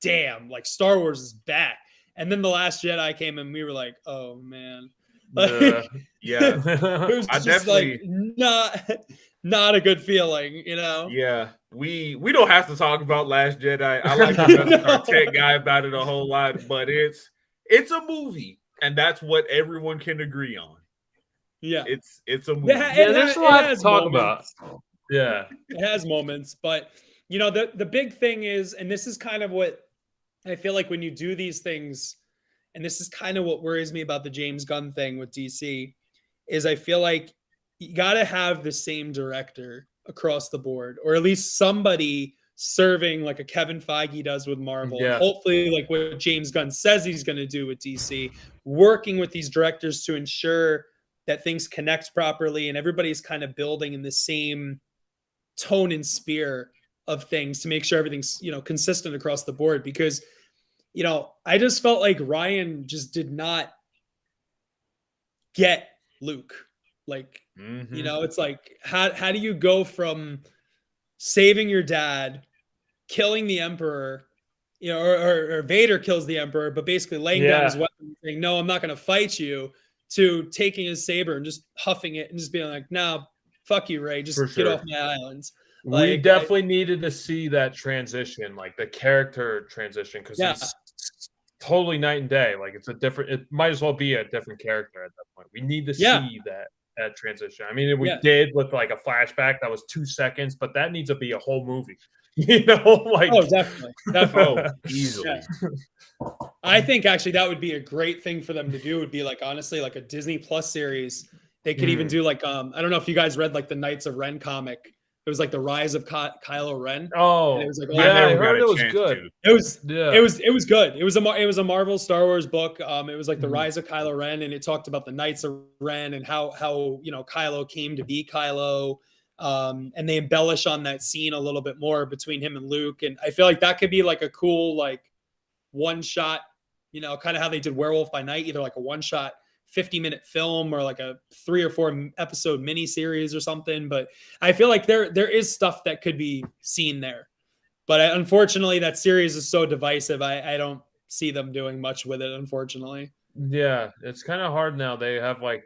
Speaker 3: damn, like, Star Wars is back. And then The Last Jedi came and we were like, oh man. Like,
Speaker 2: yeah.
Speaker 3: It was just like not a good feeling,
Speaker 2: Yeah. We don't have to talk about Last Jedi. I like to our tech guy about it a whole lot, but it's a movie, and that's what everyone can agree on.
Speaker 3: Yeah,
Speaker 2: it's a movie.
Speaker 1: There's a lot to talk about. Yeah,
Speaker 3: it has moments, but the big thing is, and this is kind of what I feel like when you do these things, and this is kind of what worries me about the James Gunn thing with DC, is I feel like you got to have the same director across the board, or at least somebody serving like a Kevin Feige does with Marvel.
Speaker 1: Yeah.
Speaker 3: Hopefully, like what James Gunn says he's going to do with DC, working with these directors to ensure that things connect properly and everybody's kind of building in the same tone and spear of things to make sure everything's, consistent across the board. Because, I just felt like Ryan just did not get Luke. Like, it's like, how do you go from saving your dad, killing the Emperor, or Vader kills the Emperor, but basically laying down his weapon and saying, no, I'm not going to fight you, to taking his saber and just huffing it and just being like, no, fuck you, Rey, just get off my island.
Speaker 1: We definitely needed to see that transition, like the character transition, because he's totally night and day. Like, it might as well be a different character at that point. We need to see that transition. I mean, we did with like a flashback that was 2 seconds, but that needs to be a whole movie.
Speaker 3: Definitely.
Speaker 2: Easily.
Speaker 3: Yeah. I think actually that would be a great thing for them to do. Would be like, honestly, like a Disney Plus series. They could even do like I don't know if you guys read like the Knights of Ren comic. It was like the rise of Kylo Ren.
Speaker 1: Oh,
Speaker 3: and it was like,
Speaker 1: I heard it was good.
Speaker 3: It was good. It was a Marvel Star Wars book. It was like the rise of Kylo Ren, and it talked about the Knights of Ren and how Kylo came to be Kylo. And they embellish on that scene a little bit more between him and Luke. And I feel like that could be like a cool, like, one shot, kind of how they did Werewolf by Night, either like a one shot 50-minute film or like a 3 or 4 episode miniseries or something. But I feel like there is stuff that could be seen there. But unfortunately, that series is so divisive. I don't see them doing much with it, unfortunately.
Speaker 1: Yeah, it's kind of hard now. They have like,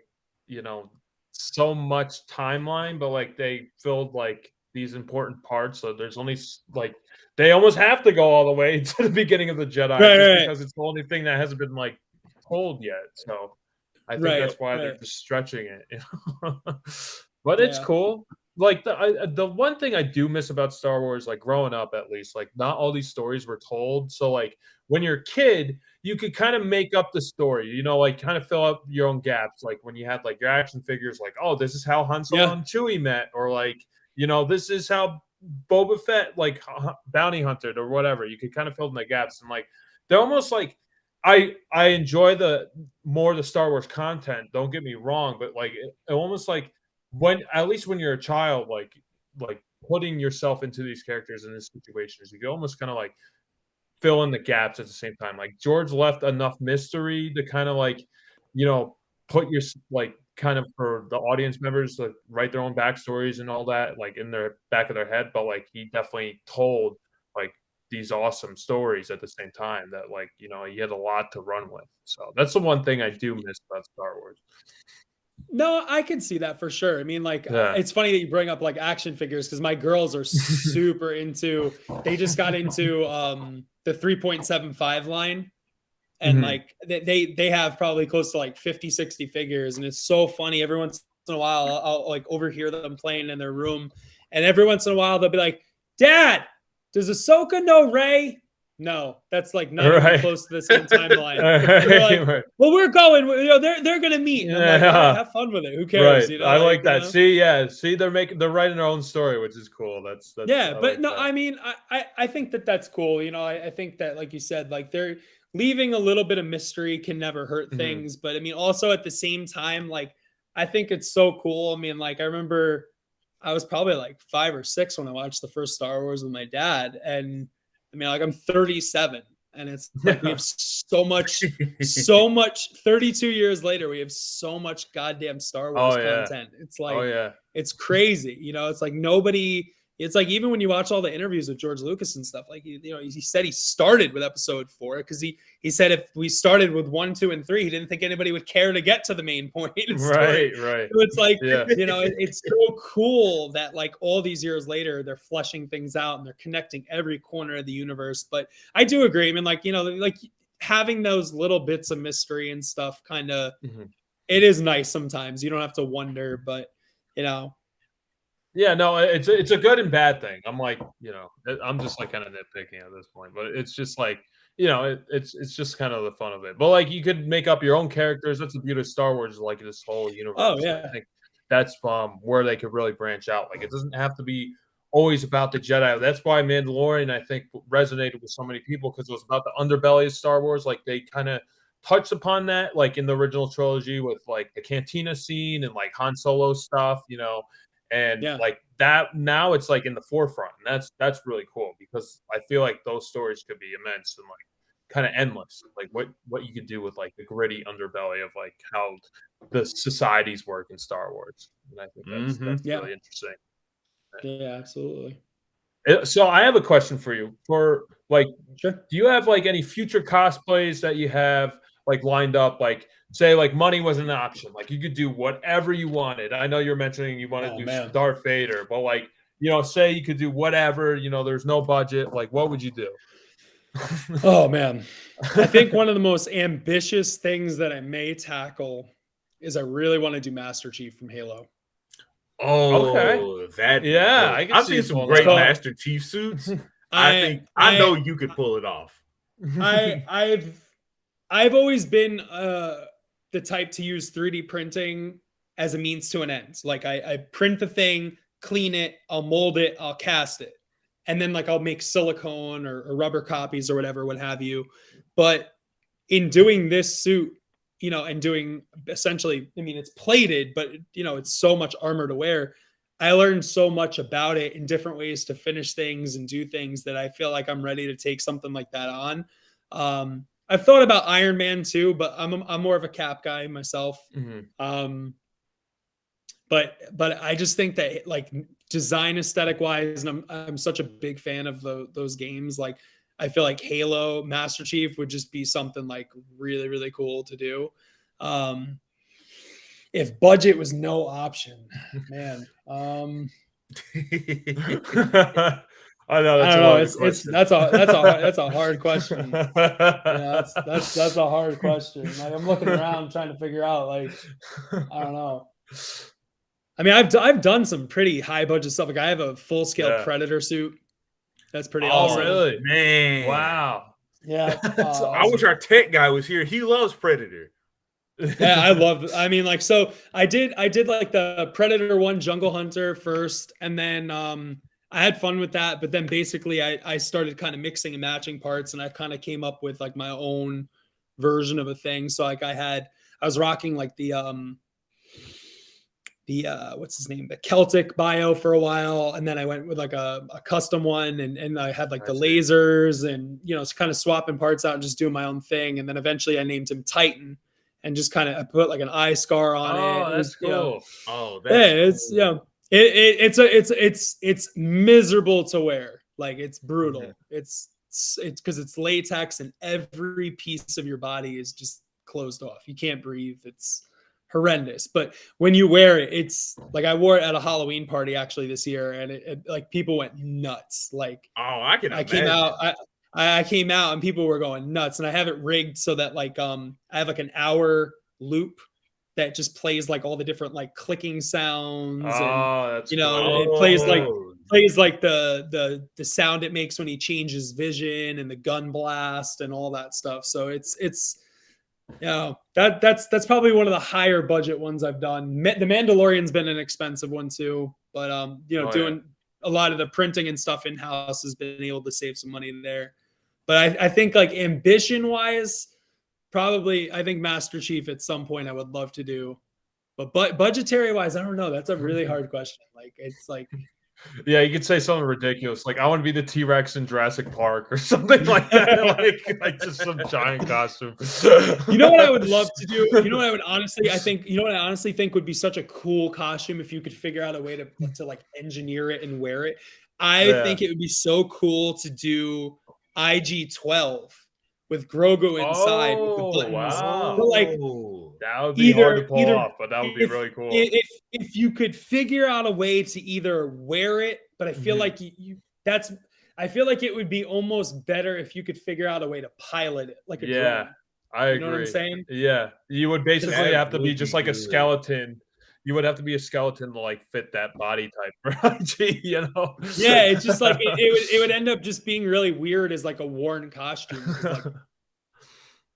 Speaker 1: so much timeline, but like they filled like these important parts. So there's only like they almost have to go all the way to the beginning of the Jedi just because it's the only thing that hasn't been like told yet. So I think that's why they're just stretching it. You know? But it's cool. Like the one thing I do miss about Star Wars, like growing up at least, like not all these stories were told. So like when you're a kid, you could kind of make up the story, you know, like kind of fill up your own gaps. Like when you had like your action figures, like, oh, this is how Han Solo and Chewie met, or like, you know, this is how Boba Fett like bounty hunted or whatever. You could kind of fill in the gaps, and like they're almost like I enjoy the Star Wars content. Don't get me wrong, but like it almost like when at least when you're a child, like putting yourself into these characters in these situations, you can almost kind of like fill in the gaps at the same time. Like George left enough mystery to kind of like, you know, put your like kind of for the audience members to write their own backstories and all that, like in their back of their head. But like he definitely told like these awesome stories at the same time that like, you know, he had a lot to run with. So that's the one thing I do miss about Star Wars.
Speaker 3: No, I can see that for sure. I mean, like, it's funny that you bring up like action figures because my girls are super into. They just got into the 3.75 line, and like they have probably close to like 50, 60 figures, and it's so funny. Every once in a while, I'll like overhear them playing in their room, and every once in a while they'll be like, "Dad, does Ahsoka know Rey?" No, that's like not even close to the same timeline. They're like, well, we're going. You know, they're gonna meet. And I'm like, have fun with it. Who cares? You know,
Speaker 1: I like that.
Speaker 3: You
Speaker 1: See,
Speaker 3: know?
Speaker 1: see, they're writing their own story, which is cool. That's
Speaker 3: yeah, but
Speaker 1: like
Speaker 3: no,
Speaker 1: that.
Speaker 3: I mean, I think that's cool. You know, I think that, like you said, like they're leaving a little bit of mystery can never hurt things. But I mean, also at the same time, like I think it's so cool. I mean, like I remember I was probably like 5 or 6 when I watched the first Star Wars with my dad, and I mean, like I'm 37, and it's like we have so much. 32 years later, we have so much goddamn Star Wars content. It's like, it's crazy. You know, it's like nobody. It's like even when you watch all the interviews with George Lucas and stuff, like you know, he said he started with Episode 4 because he said if we started with 1, 2, and 3, he didn't think anybody would care to get to the main point.
Speaker 1: Right.
Speaker 3: So it's like you know, it's so cool that like all these years later, they're fleshing things out and they're connecting every corner of the universe. But I do agree. I mean, like you know, like having those little bits of mystery and stuff, kind of, it is nice sometimes. You don't have to wonder, but you know.
Speaker 1: Yeah, no, it's a good and bad thing. I'm like, you know, I'm just like kind of nitpicking at this point, but it's just like, you know, it's just kind of the fun of it. But like, you could make up your own characters. That's the beauty of Star Wars, like this whole universe.
Speaker 3: Oh yeah,
Speaker 1: I think that's where they could really branch out. Like, it doesn't have to be always about the Jedi. That's why Mandalorian, I think, resonated with so many people because it was about the underbelly of Star Wars. Like, they kind of touched upon that, like in the original trilogy with like the cantina scene and like Han Solo stuff, you know. And like that now it's like in the forefront, and that's really cool because I feel like those stories could be immense and like kind of endless, like what you could do with like the gritty underbelly of like how the societies work in Star Wars. And I think that's really interesting.
Speaker 3: Yeah, absolutely.
Speaker 1: So I have a question for you. For like, do you have like any future cosplays that you have like lined up? Like, say like money was an option, like you could do whatever you wanted. I know you're mentioning you want to do Darth Vader, but like, you know, say you could do whatever, you know, there's no budget, like what would you do?
Speaker 3: Oh man, I think one of the most ambitious things that I may tackle is I really want to do Master Chief from Halo.
Speaker 2: Oh, that I've seen some great Master Chief suits. I know you could pull it off.
Speaker 3: I've always been the type to use 3D printing as a means to an end. Like I print the thing, clean it, I'll mold it, I'll cast it. And then like I'll make silicone or rubber copies or whatever, what have you. But in doing this suit, you know, and doing essentially, I mean, it's plated, but you know, it's so much armor to wear. I learned so much about it in different ways to finish things and do things that I feel like I'm ready to take something like that on. I've thought about Iron Man too, but I'm more of a Cap guy myself. But I just think that like design aesthetic wise, and I'm such a big fan of those games. Like I feel like Halo Master Chief would just be something like really, really cool to do. If budget was no option, man.
Speaker 1: I know
Speaker 3: I
Speaker 1: that's
Speaker 3: don't
Speaker 1: a
Speaker 3: know.
Speaker 1: loaded
Speaker 3: It's
Speaker 1: question.
Speaker 3: that's a hard question. Yeah, that's a hard question. Like I'm looking around trying to figure out. Like I don't know. I mean, I've done some pretty high budget stuff. Like I have a full scale
Speaker 1: Yeah.
Speaker 3: Predator suit. That's pretty
Speaker 1: Oh,
Speaker 3: awesome.
Speaker 1: really?
Speaker 2: Man.
Speaker 1: Wow.
Speaker 3: Yeah.
Speaker 1: That's
Speaker 2: I wish
Speaker 1: awesome.
Speaker 2: our tech guy was here. He loves Predator.
Speaker 3: Yeah, I love. I mean, like, so I did like the Predator 1 Jungle Hunter first, and then I had fun with that. But then basically, I started kind of mixing and matching parts, and I kind of came up with like my own version of a thing. So like I was rocking like the what's his name, the Celtic bio for a while, and then I went with like a custom one, and I had like the lasers, and it's kind of swapping parts out and just doing my own thing. And then eventually I named him Titan, and just kind of put like an eye scar on it.
Speaker 1: Oh,
Speaker 3: It
Speaker 1: that's
Speaker 3: was,
Speaker 1: cool.
Speaker 2: Oh,
Speaker 3: yeah,
Speaker 2: that's
Speaker 3: it's it's miserable to wear. Like it's brutal.
Speaker 1: Mhm.
Speaker 3: It's because it's latex and every piece of your body is just closed off. You can't breathe. It's horrendous. But when you wear it, it's like I wore it at a Halloween party actually this year, and it like people went nuts. Like
Speaker 2: I can
Speaker 3: I
Speaker 2: imagine.
Speaker 3: came out, I came out and people were going nuts, and I have it rigged so that like I have like an hour loop that just plays like all the different like clicking sounds, and
Speaker 1: That's
Speaker 3: it
Speaker 1: cool.
Speaker 3: plays like the sound it makes when he changes vision, and the gun blast and all that stuff. So it's that's probably one of the higher budget ones I've done. The Mandalorian's been an expensive one too, but doing a lot of the printing and stuff in house has been able to save some money there. But I think like ambition wise, probably I think Master Chief at some point I would love to do, but budgetary wise, I don't know. That's a really hard question. Like it's like.
Speaker 1: Yeah, you could say something ridiculous, like I want to be the T-Rex in Jurassic Park or something like that, like just some giant costume.
Speaker 3: You know what I would love to do? You know what I would honestly, what I honestly think would be such a cool costume if you could figure out a way to like engineer it and wear it. I think it would be so cool to do IG-12 with Grogu inside with the buttons.
Speaker 1: Wow.
Speaker 3: But like
Speaker 1: that would be hard to pull off, but that would be really cool.
Speaker 3: If you could figure out a way to either wear it, but I feel like I feel like it would be almost better if you could figure out a way to pilot it like a drone.
Speaker 1: I agree.
Speaker 3: You know what I'm saying?
Speaker 1: Yeah, you would basically have to be just like a
Speaker 2: good.
Speaker 1: skeleton. You would have to be a skeleton to like fit that body type for IG,
Speaker 3: Yeah, it's just like it would end up just being really weird as like a worn costume.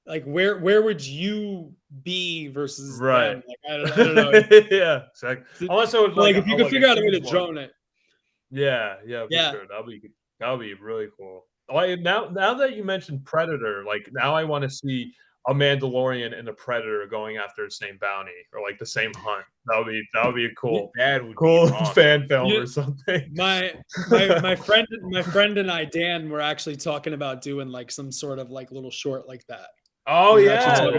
Speaker 3: Like where would you be versus them? Like I don't know.
Speaker 1: Yeah, exactly. Unless it would
Speaker 3: like if you could figure out a way to drone it.
Speaker 1: Yeah, for sure. That would be really cool. Like now that you mentioned Predator, like now I want to see a Mandalorian and a Predator going after the same bounty or like the same hunt. That would be a cool
Speaker 2: awesome.
Speaker 1: fan film or something.
Speaker 3: My friend and I, Dan, were actually talking about doing like some sort of like little short like that.
Speaker 1: Oh
Speaker 3: We've talked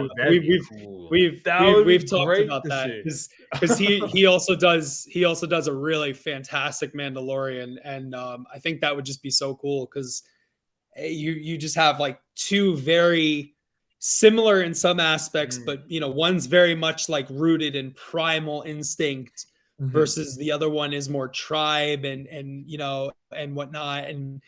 Speaker 3: about that because he also does a really fantastic Mandalorian, and I think that would just be so cool because you just have like two very similar in some aspects, but one's very much like rooted in primal instinct versus the other one is more tribe and whatnot, and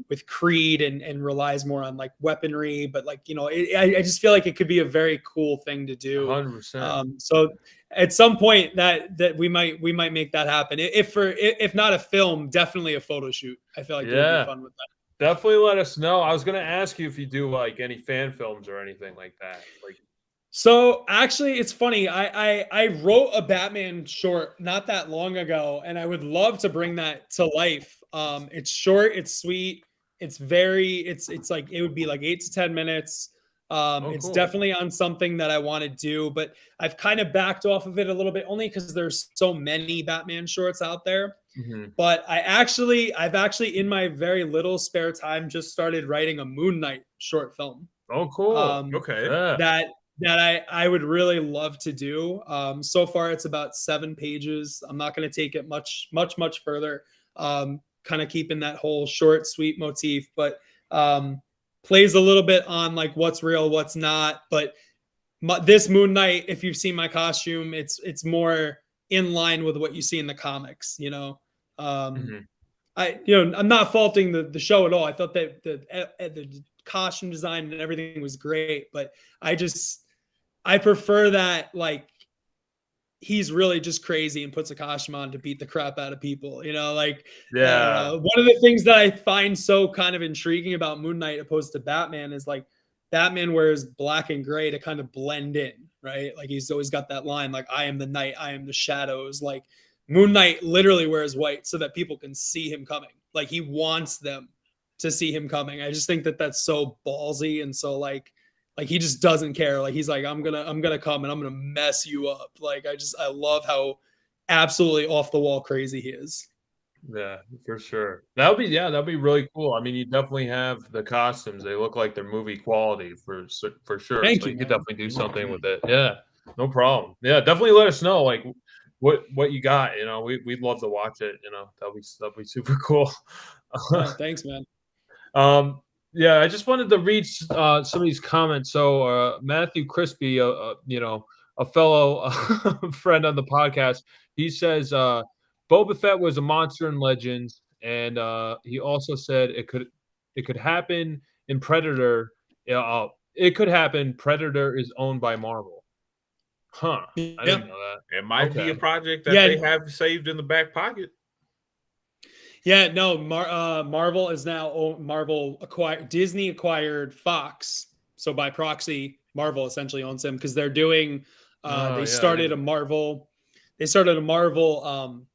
Speaker 3: with Creed and relies more on like weaponry, but like I just feel like it could be a very cool thing to do.
Speaker 1: 100%.
Speaker 3: So at some point that we might make that happen. If not a film, definitely a photo shoot. I feel like it would be fun with that.
Speaker 1: Definitely let us know. I was gonna ask you if you do like any fan films or anything like that.
Speaker 3: So actually, it's funny. I wrote a Batman short not that long ago, and I would love to bring that to life. It's short, it's sweet, it's like it would be like 8 to 10 minutes. It's definitely on something that I want to do, but I've kind of backed off of it a little bit only because there's so many Batman shorts out there. But I've actually in my very little spare time just started writing a Moon Knight short film.
Speaker 1: Oh, cool.
Speaker 2: Okay.
Speaker 3: That I would really love to do. So far it's about 7 pages. I'm not going to take it much further. Kind of keeping that whole short, sweet motif, but plays a little bit on like what's real, what's not. But this Moon Knight, if you've seen my costume, it's more in line with what you see in the comics,
Speaker 1: Mhm.
Speaker 3: I'm not faulting the show at all. I thought that the costume design and everything was great, but I prefer that like he's really just crazy and puts a costume on to beat the crap out of people. Like I don't
Speaker 1: Yeah.
Speaker 3: know. One of the things that I find so kind of intriguing about Moon Knight opposed to Batman is like Batman wears black and gray to kind of blend in, right? Like he's always got that line, like I am the night, I am the shadows. Like Moon Knight literally wears white so that people can see him coming. Like he wants them to see him coming. I just think that that's so ballsy and so like he just doesn't care. Like he's like, I'm gonna come and I'm gonna mess you up. Like I love how absolutely off the wall crazy he is.
Speaker 1: Yeah, for sure. That'd be really cool. I mean, you definitely have the costumes. They look like they're movie quality for sure.
Speaker 3: Thank
Speaker 1: So
Speaker 3: you,
Speaker 1: you could
Speaker 3: man.
Speaker 1: definitely do something with it. Yeah, no problem. Yeah, definitely let us know like what you got. We'd love to watch it. That'd be super cool.
Speaker 3: Thanks, man.
Speaker 1: Yeah, I just wanted to read some of these comments. So Matthew Crispy, a fellow friend on the podcast, he says Boba Fett was a monster in Legends, and he also said it could happen in Predator. It could happen. Predator is owned by Marvel. Huh? I didn't know that.
Speaker 2: It might be a
Speaker 1: Okay.
Speaker 2: project that they have saved in the back pocket.
Speaker 3: Yeah, no, Marvel is now Disney acquired Fox. So by proxy, Marvel essentially owns them because they're doing they started a Marvel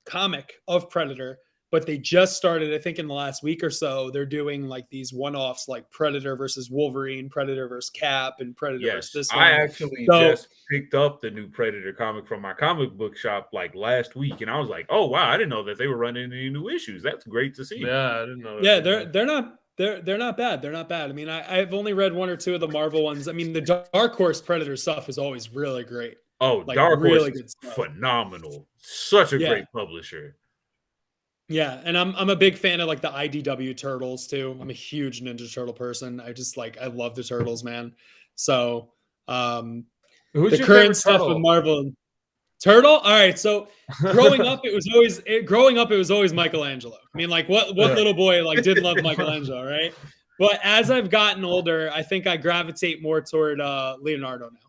Speaker 3: comic of Predator, but they just started, I think in the last week or so, they're doing like these one-offs like Predator versus Wolverine, Predator versus Cap, and Predator versus this one.
Speaker 2: I actually just picked up the new Predator comic from my comic book shop like last week, and I was like, oh wow, I didn't know that they were running any new issues. That's great to see.
Speaker 1: Yeah, I didn't know that.
Speaker 3: Yeah, they're not bad. They're not bad. I mean, I've only read one or two of the Marvel ones. I mean, the Dark Horse Predator stuff is always really great.
Speaker 2: Oh,
Speaker 3: like,
Speaker 2: Dark Horse
Speaker 3: really
Speaker 2: is
Speaker 3: good stuff.
Speaker 2: Phenomenal. Such a great publisher.
Speaker 3: Yeah, and I'm a big fan of like the IDW Turtles too. I'm a huge Ninja Turtle person. I love the Turtles, man. So
Speaker 1: who's
Speaker 3: the
Speaker 1: your
Speaker 3: current stuff
Speaker 1: turtle?
Speaker 3: with Marvel Turtle? All right, so growing up it was always Michelangelo. I mean, like what little boy like didn't love Michelangelo, right? But as I've gotten older, I think I gravitate more toward Leonardo now.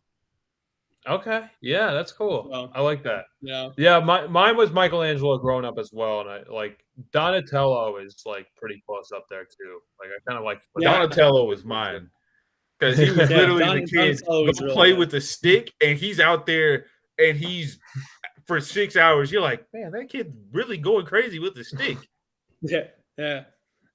Speaker 1: Okay. Yeah, that's cool.
Speaker 3: So,
Speaker 1: I like that.
Speaker 3: Yeah.
Speaker 1: Yeah, mine was Michelangelo growing up as well. And I like Donatello is like pretty close up there too. Like I kind of like
Speaker 2: Donatello was mine. Because he was literally the kid
Speaker 3: really
Speaker 2: play with the stick, and he's out there and he's for 6 hours. You're like, man, that kid's really going crazy with the stick.
Speaker 3: Yeah.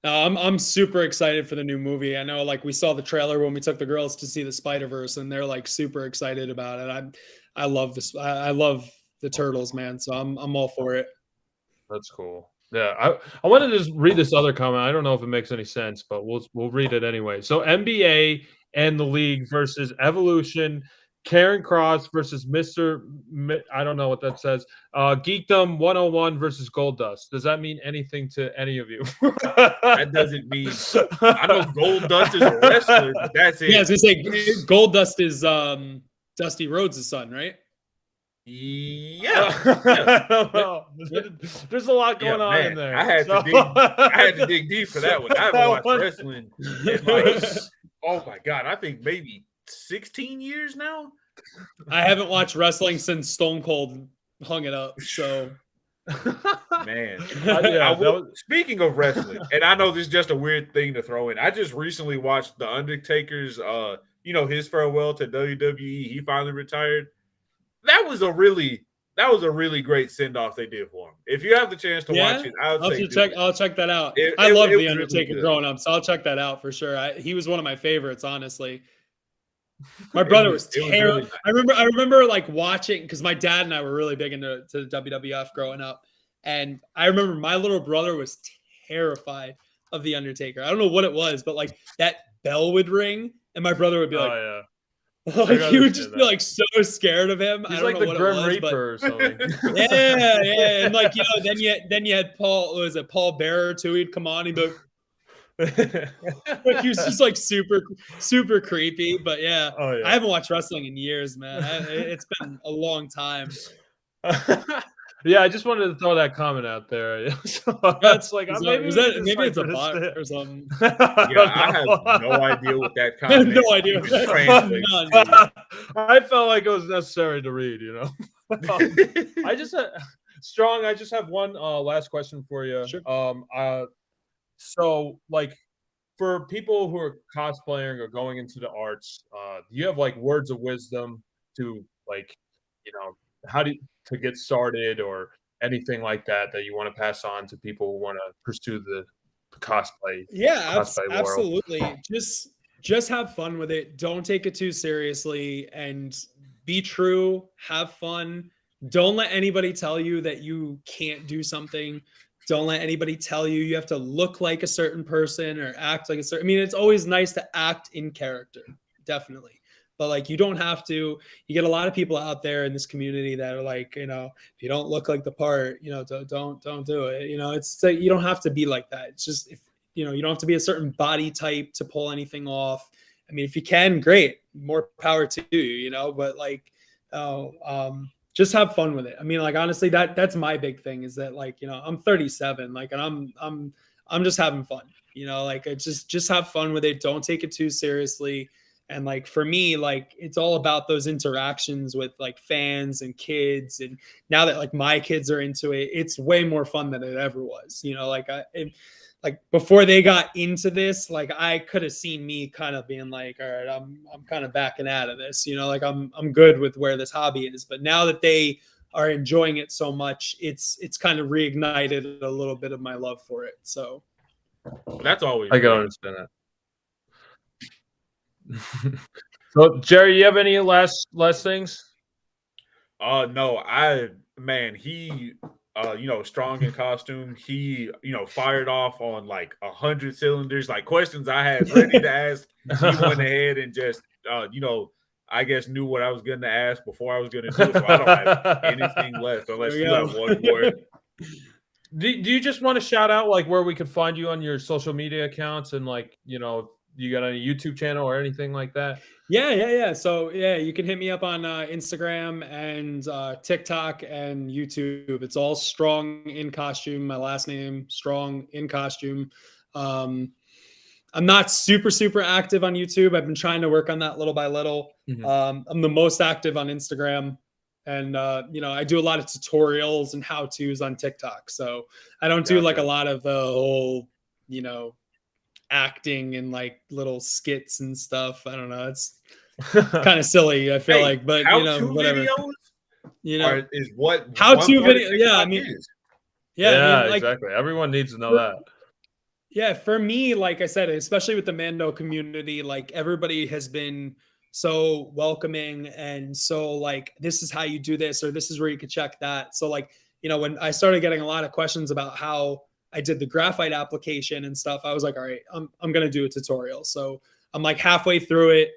Speaker 3: I'm super excited for the new movie. I know, like we saw the trailer when we took the girls to see the Spider-Verse, and they're like super excited about it. I love this. I love the Turtles, man. So I'm all for it.
Speaker 1: That's cool. Yeah, I wanted to just read this other comment. I don't know if it makes any sense, but we'll read it anyway. So NBA and the League versus Evolution. Karen Cross versus I don't know what that says. Geekdom 101 versus Goldust. Does that mean anything to any of you?
Speaker 2: That doesn't mean. I know Goldust is a wrestler, but that's it.
Speaker 3: Yeah, I was gonna say Goldust is Dusty Rhodes' son, right?
Speaker 2: Yeah.
Speaker 1: There's a lot going on in there.
Speaker 2: I had to dig deep for that one. I haven't watched wrestling in like, oh my god, I think maybe 16 years now.
Speaker 3: I haven't watched wrestling since Stone Cold hung it up. So,
Speaker 2: man,
Speaker 1: yeah,
Speaker 2: speaking of wrestling, and I know this is just a weird thing to throw in. I just recently watched The Undertaker's, his farewell to WWE. He finally retired. That was a really great send off they did for him. If you have the chance to watch it,
Speaker 3: I'll check that out. I love The Undertaker really growing up, so I'll check that out for sure. He was one of my favorites, honestly. My brother was terrible. Really nice. I remember like watching because my dad and I were really big into the WWF growing up, and I remember my little brother was terrified of The Undertaker. I don't know what it was, but like that bell would ring, and my brother would be like,
Speaker 1: "Oh yeah."
Speaker 3: Like he would just be like so scared of him.
Speaker 1: He's
Speaker 3: I don't
Speaker 1: like
Speaker 3: know
Speaker 1: the
Speaker 3: what
Speaker 1: Grim
Speaker 3: it was,
Speaker 1: Reaper or something.
Speaker 3: Yeah, and like then you had Paul Bearer too. He'd come on, he'd be like he was just like super creepy. But yeah, I haven't watched wrestling in years, man. It's been a long time.
Speaker 1: Yeah, I just wanted to throw that comment out there. So
Speaker 3: That's
Speaker 1: it's like
Speaker 3: maybe it's a
Speaker 1: decipher this
Speaker 3: bot
Speaker 1: there.
Speaker 3: or something.
Speaker 1: I
Speaker 2: Yeah,
Speaker 1: don't
Speaker 2: I have no idea what that
Speaker 3: I have
Speaker 2: comment
Speaker 3: no idea what
Speaker 2: even
Speaker 3: that
Speaker 2: translates
Speaker 3: none.
Speaker 2: to.
Speaker 1: I felt like it was necessary to read, I just strong. I just have one last question for you.
Speaker 3: Sure.
Speaker 1: So like for people who are cosplaying or going into the arts, do you have like words of wisdom to like, you know, how do you, to get started or anything like that that you want to pass on to people who want to pursue the cosplay
Speaker 3: Yeah,
Speaker 1: cosplay world?
Speaker 3: absolutely. Just have fun with it. Don't take it too seriously and be true, have fun. Don't let anybody tell you that you can't do something. Don't let anybody tell you you have to look like a certain person or act like a certain. I mean, it's always nice to act in character, definitely. But like you don't have to. You get a lot of people out there in this community that are like, if you don't look like the part, don't do it. It's like you don't have to be like that. It's just if you don't have to be a certain body type to pull anything off. I mean, if you can, great, more power to you, but like, just have fun with it. I mean, like, honestly, that's my big thing is that like, I'm 37, like, and I'm just having fun, like just have fun with it. Don't take it too seriously. And like, for me, like, it's all about those interactions with like fans and kids. And now that like my kids are into it, it's way more fun than it ever was, like before they got into this, like I could have seen me kind of being like, all right, I'm kind of backing out of this, like I'm good with where this hobby is. But now that they are enjoying it so much, it's kind of reignited a little bit of my love for it. So
Speaker 2: That's always
Speaker 1: I can
Speaker 2: great.
Speaker 1: understand that. So Jerry, you have any last things?
Speaker 2: No, he strong in costume. He, fired off on like 100 cylinders, like questions I had ready to ask. He went ahead and just I guess knew what I was gonna ask before I was gonna do it. So I don't have anything left unless you have one more.
Speaker 1: Do you just want to shout out like where we could find you on your social media accounts and like, you got a YouTube channel or anything like that?
Speaker 3: Yeah. So yeah, you can hit me up on Instagram and TikTok and YouTube. It's all Strong in Costume. My last name, Strong in Costume. I'm not super active on YouTube. I've been trying to work on that little by little. I'm the most active on Instagram. And I do a lot of tutorials and how-tos on TikTok. So I don't do like a lot of the whole, acting and like little skits and stuff. I don't know. It's kind of silly, I feel like, but whatever.
Speaker 2: Videos, is what
Speaker 3: how-to video. Yeah, I mean,
Speaker 2: is.
Speaker 3: yeah, I mean, like,
Speaker 1: exactly. Everyone needs to know that.
Speaker 3: Yeah, for me, like I said, especially with the Mando community, like everybody has been so welcoming and so like, this is how you do this, or this is where you could check that. So like, when I started getting a lot of questions about how I did the graphite application and stuff, I was like, all right, I'm going to do a tutorial. So I'm like halfway through it.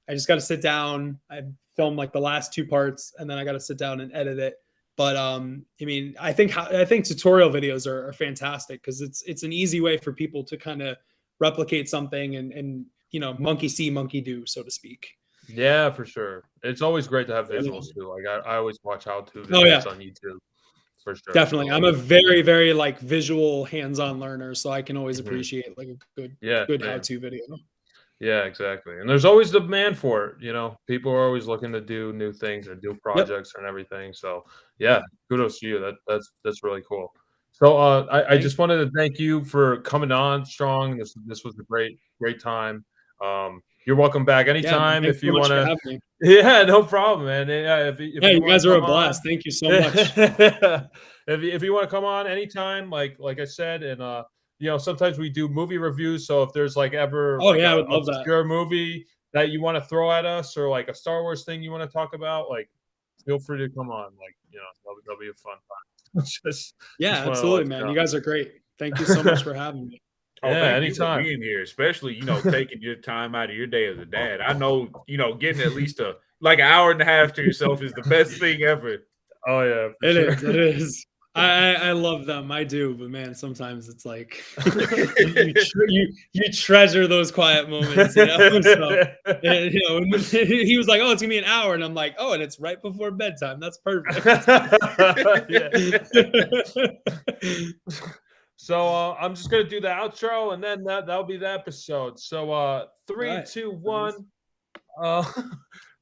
Speaker 3: I just got to sit down. I filmed like the last 2 parts and then I got to sit down and edit it. But I mean, I think tutorial videos are fantastic because it's an easy way for people to kind of replicate something and monkey see, monkey do, so to speak.
Speaker 1: Yeah, for sure. It's always great to have visuals too. Like I always watch how-to videos on YouTube. For sure.
Speaker 3: Definitely. I'm a very, very like visual hands-on learner, so I can always appreciate like a good how-to video.
Speaker 1: Yeah, exactly. And there's always demand for it. People are always looking to do new things or do projects and everything. So yeah, kudos to you. That's really cool. So I just wanted to thank you for coming on, Strong. This was a great time. You're welcome back anytime if you want to. Yeah, no problem, man. Yeah, if
Speaker 3: you guys are a blast. Thank you so much.
Speaker 1: if you want to come on anytime, like I said, and sometimes we do movie reviews. So if there's like ever
Speaker 3: I would love
Speaker 1: obscure movie that you want to throw at us, or like a Star Wars thing you want to talk about, like feel free to come on. Like that'll be a fun time. just
Speaker 3: absolutely, man. You guys are great. Thank you so much for having me.
Speaker 2: Oh, yeah, thank you for being here, especially taking your time out of your day as a dad. I know getting at least like an hour and a half to yourself is the best thing ever.
Speaker 1: Oh yeah,
Speaker 3: it is. I love them. I do, but man, sometimes it's like you treasure those quiet moments. You know? So, and, you know, he was like, "Oh, it's gonna be an hour," and I'm like, "Oh, and it's right before bedtime. That's perfect."
Speaker 1: So I'm just gonna do the outro, and then that'll be the episode. So 3,
Speaker 3: Right.
Speaker 1: 2, 1.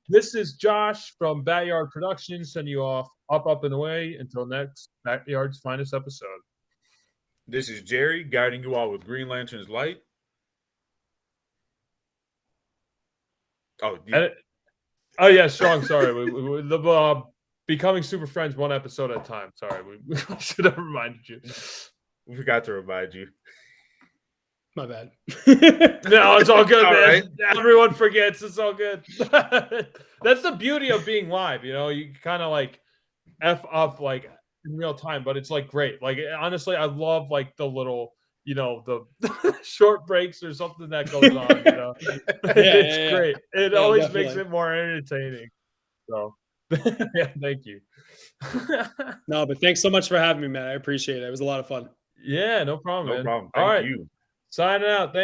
Speaker 1: This is Josh from BatYard Productions sending you off up and away until next BatYard's finest episode.
Speaker 2: This is Jerry guiding you all with Green Lantern's light. Oh, yeah.
Speaker 1: Oh yeah, Strong. Sorry, the becoming super friends one episode at a time. Sorry, we should have reminded you.
Speaker 2: We forgot to remind you.
Speaker 3: My bad.
Speaker 1: No, it's all good,
Speaker 2: All
Speaker 1: man.
Speaker 2: right.
Speaker 1: Everyone forgets. It's all good. That's the beauty of being live. You know, you kind of like F up like in real time, but it's like great. Like honestly, I love like the little, you know, the short breaks or something that goes on. You know, it's great. It always
Speaker 3: definitely
Speaker 1: makes it more entertaining. So, yeah, thank you.
Speaker 3: No, but thanks so much for having me, man. I appreciate it. It was a lot of fun.
Speaker 1: Yeah, no problem.
Speaker 2: No
Speaker 1: man.
Speaker 2: problem.
Speaker 1: All
Speaker 2: Thank
Speaker 1: right,
Speaker 2: you.
Speaker 1: signing out. Thank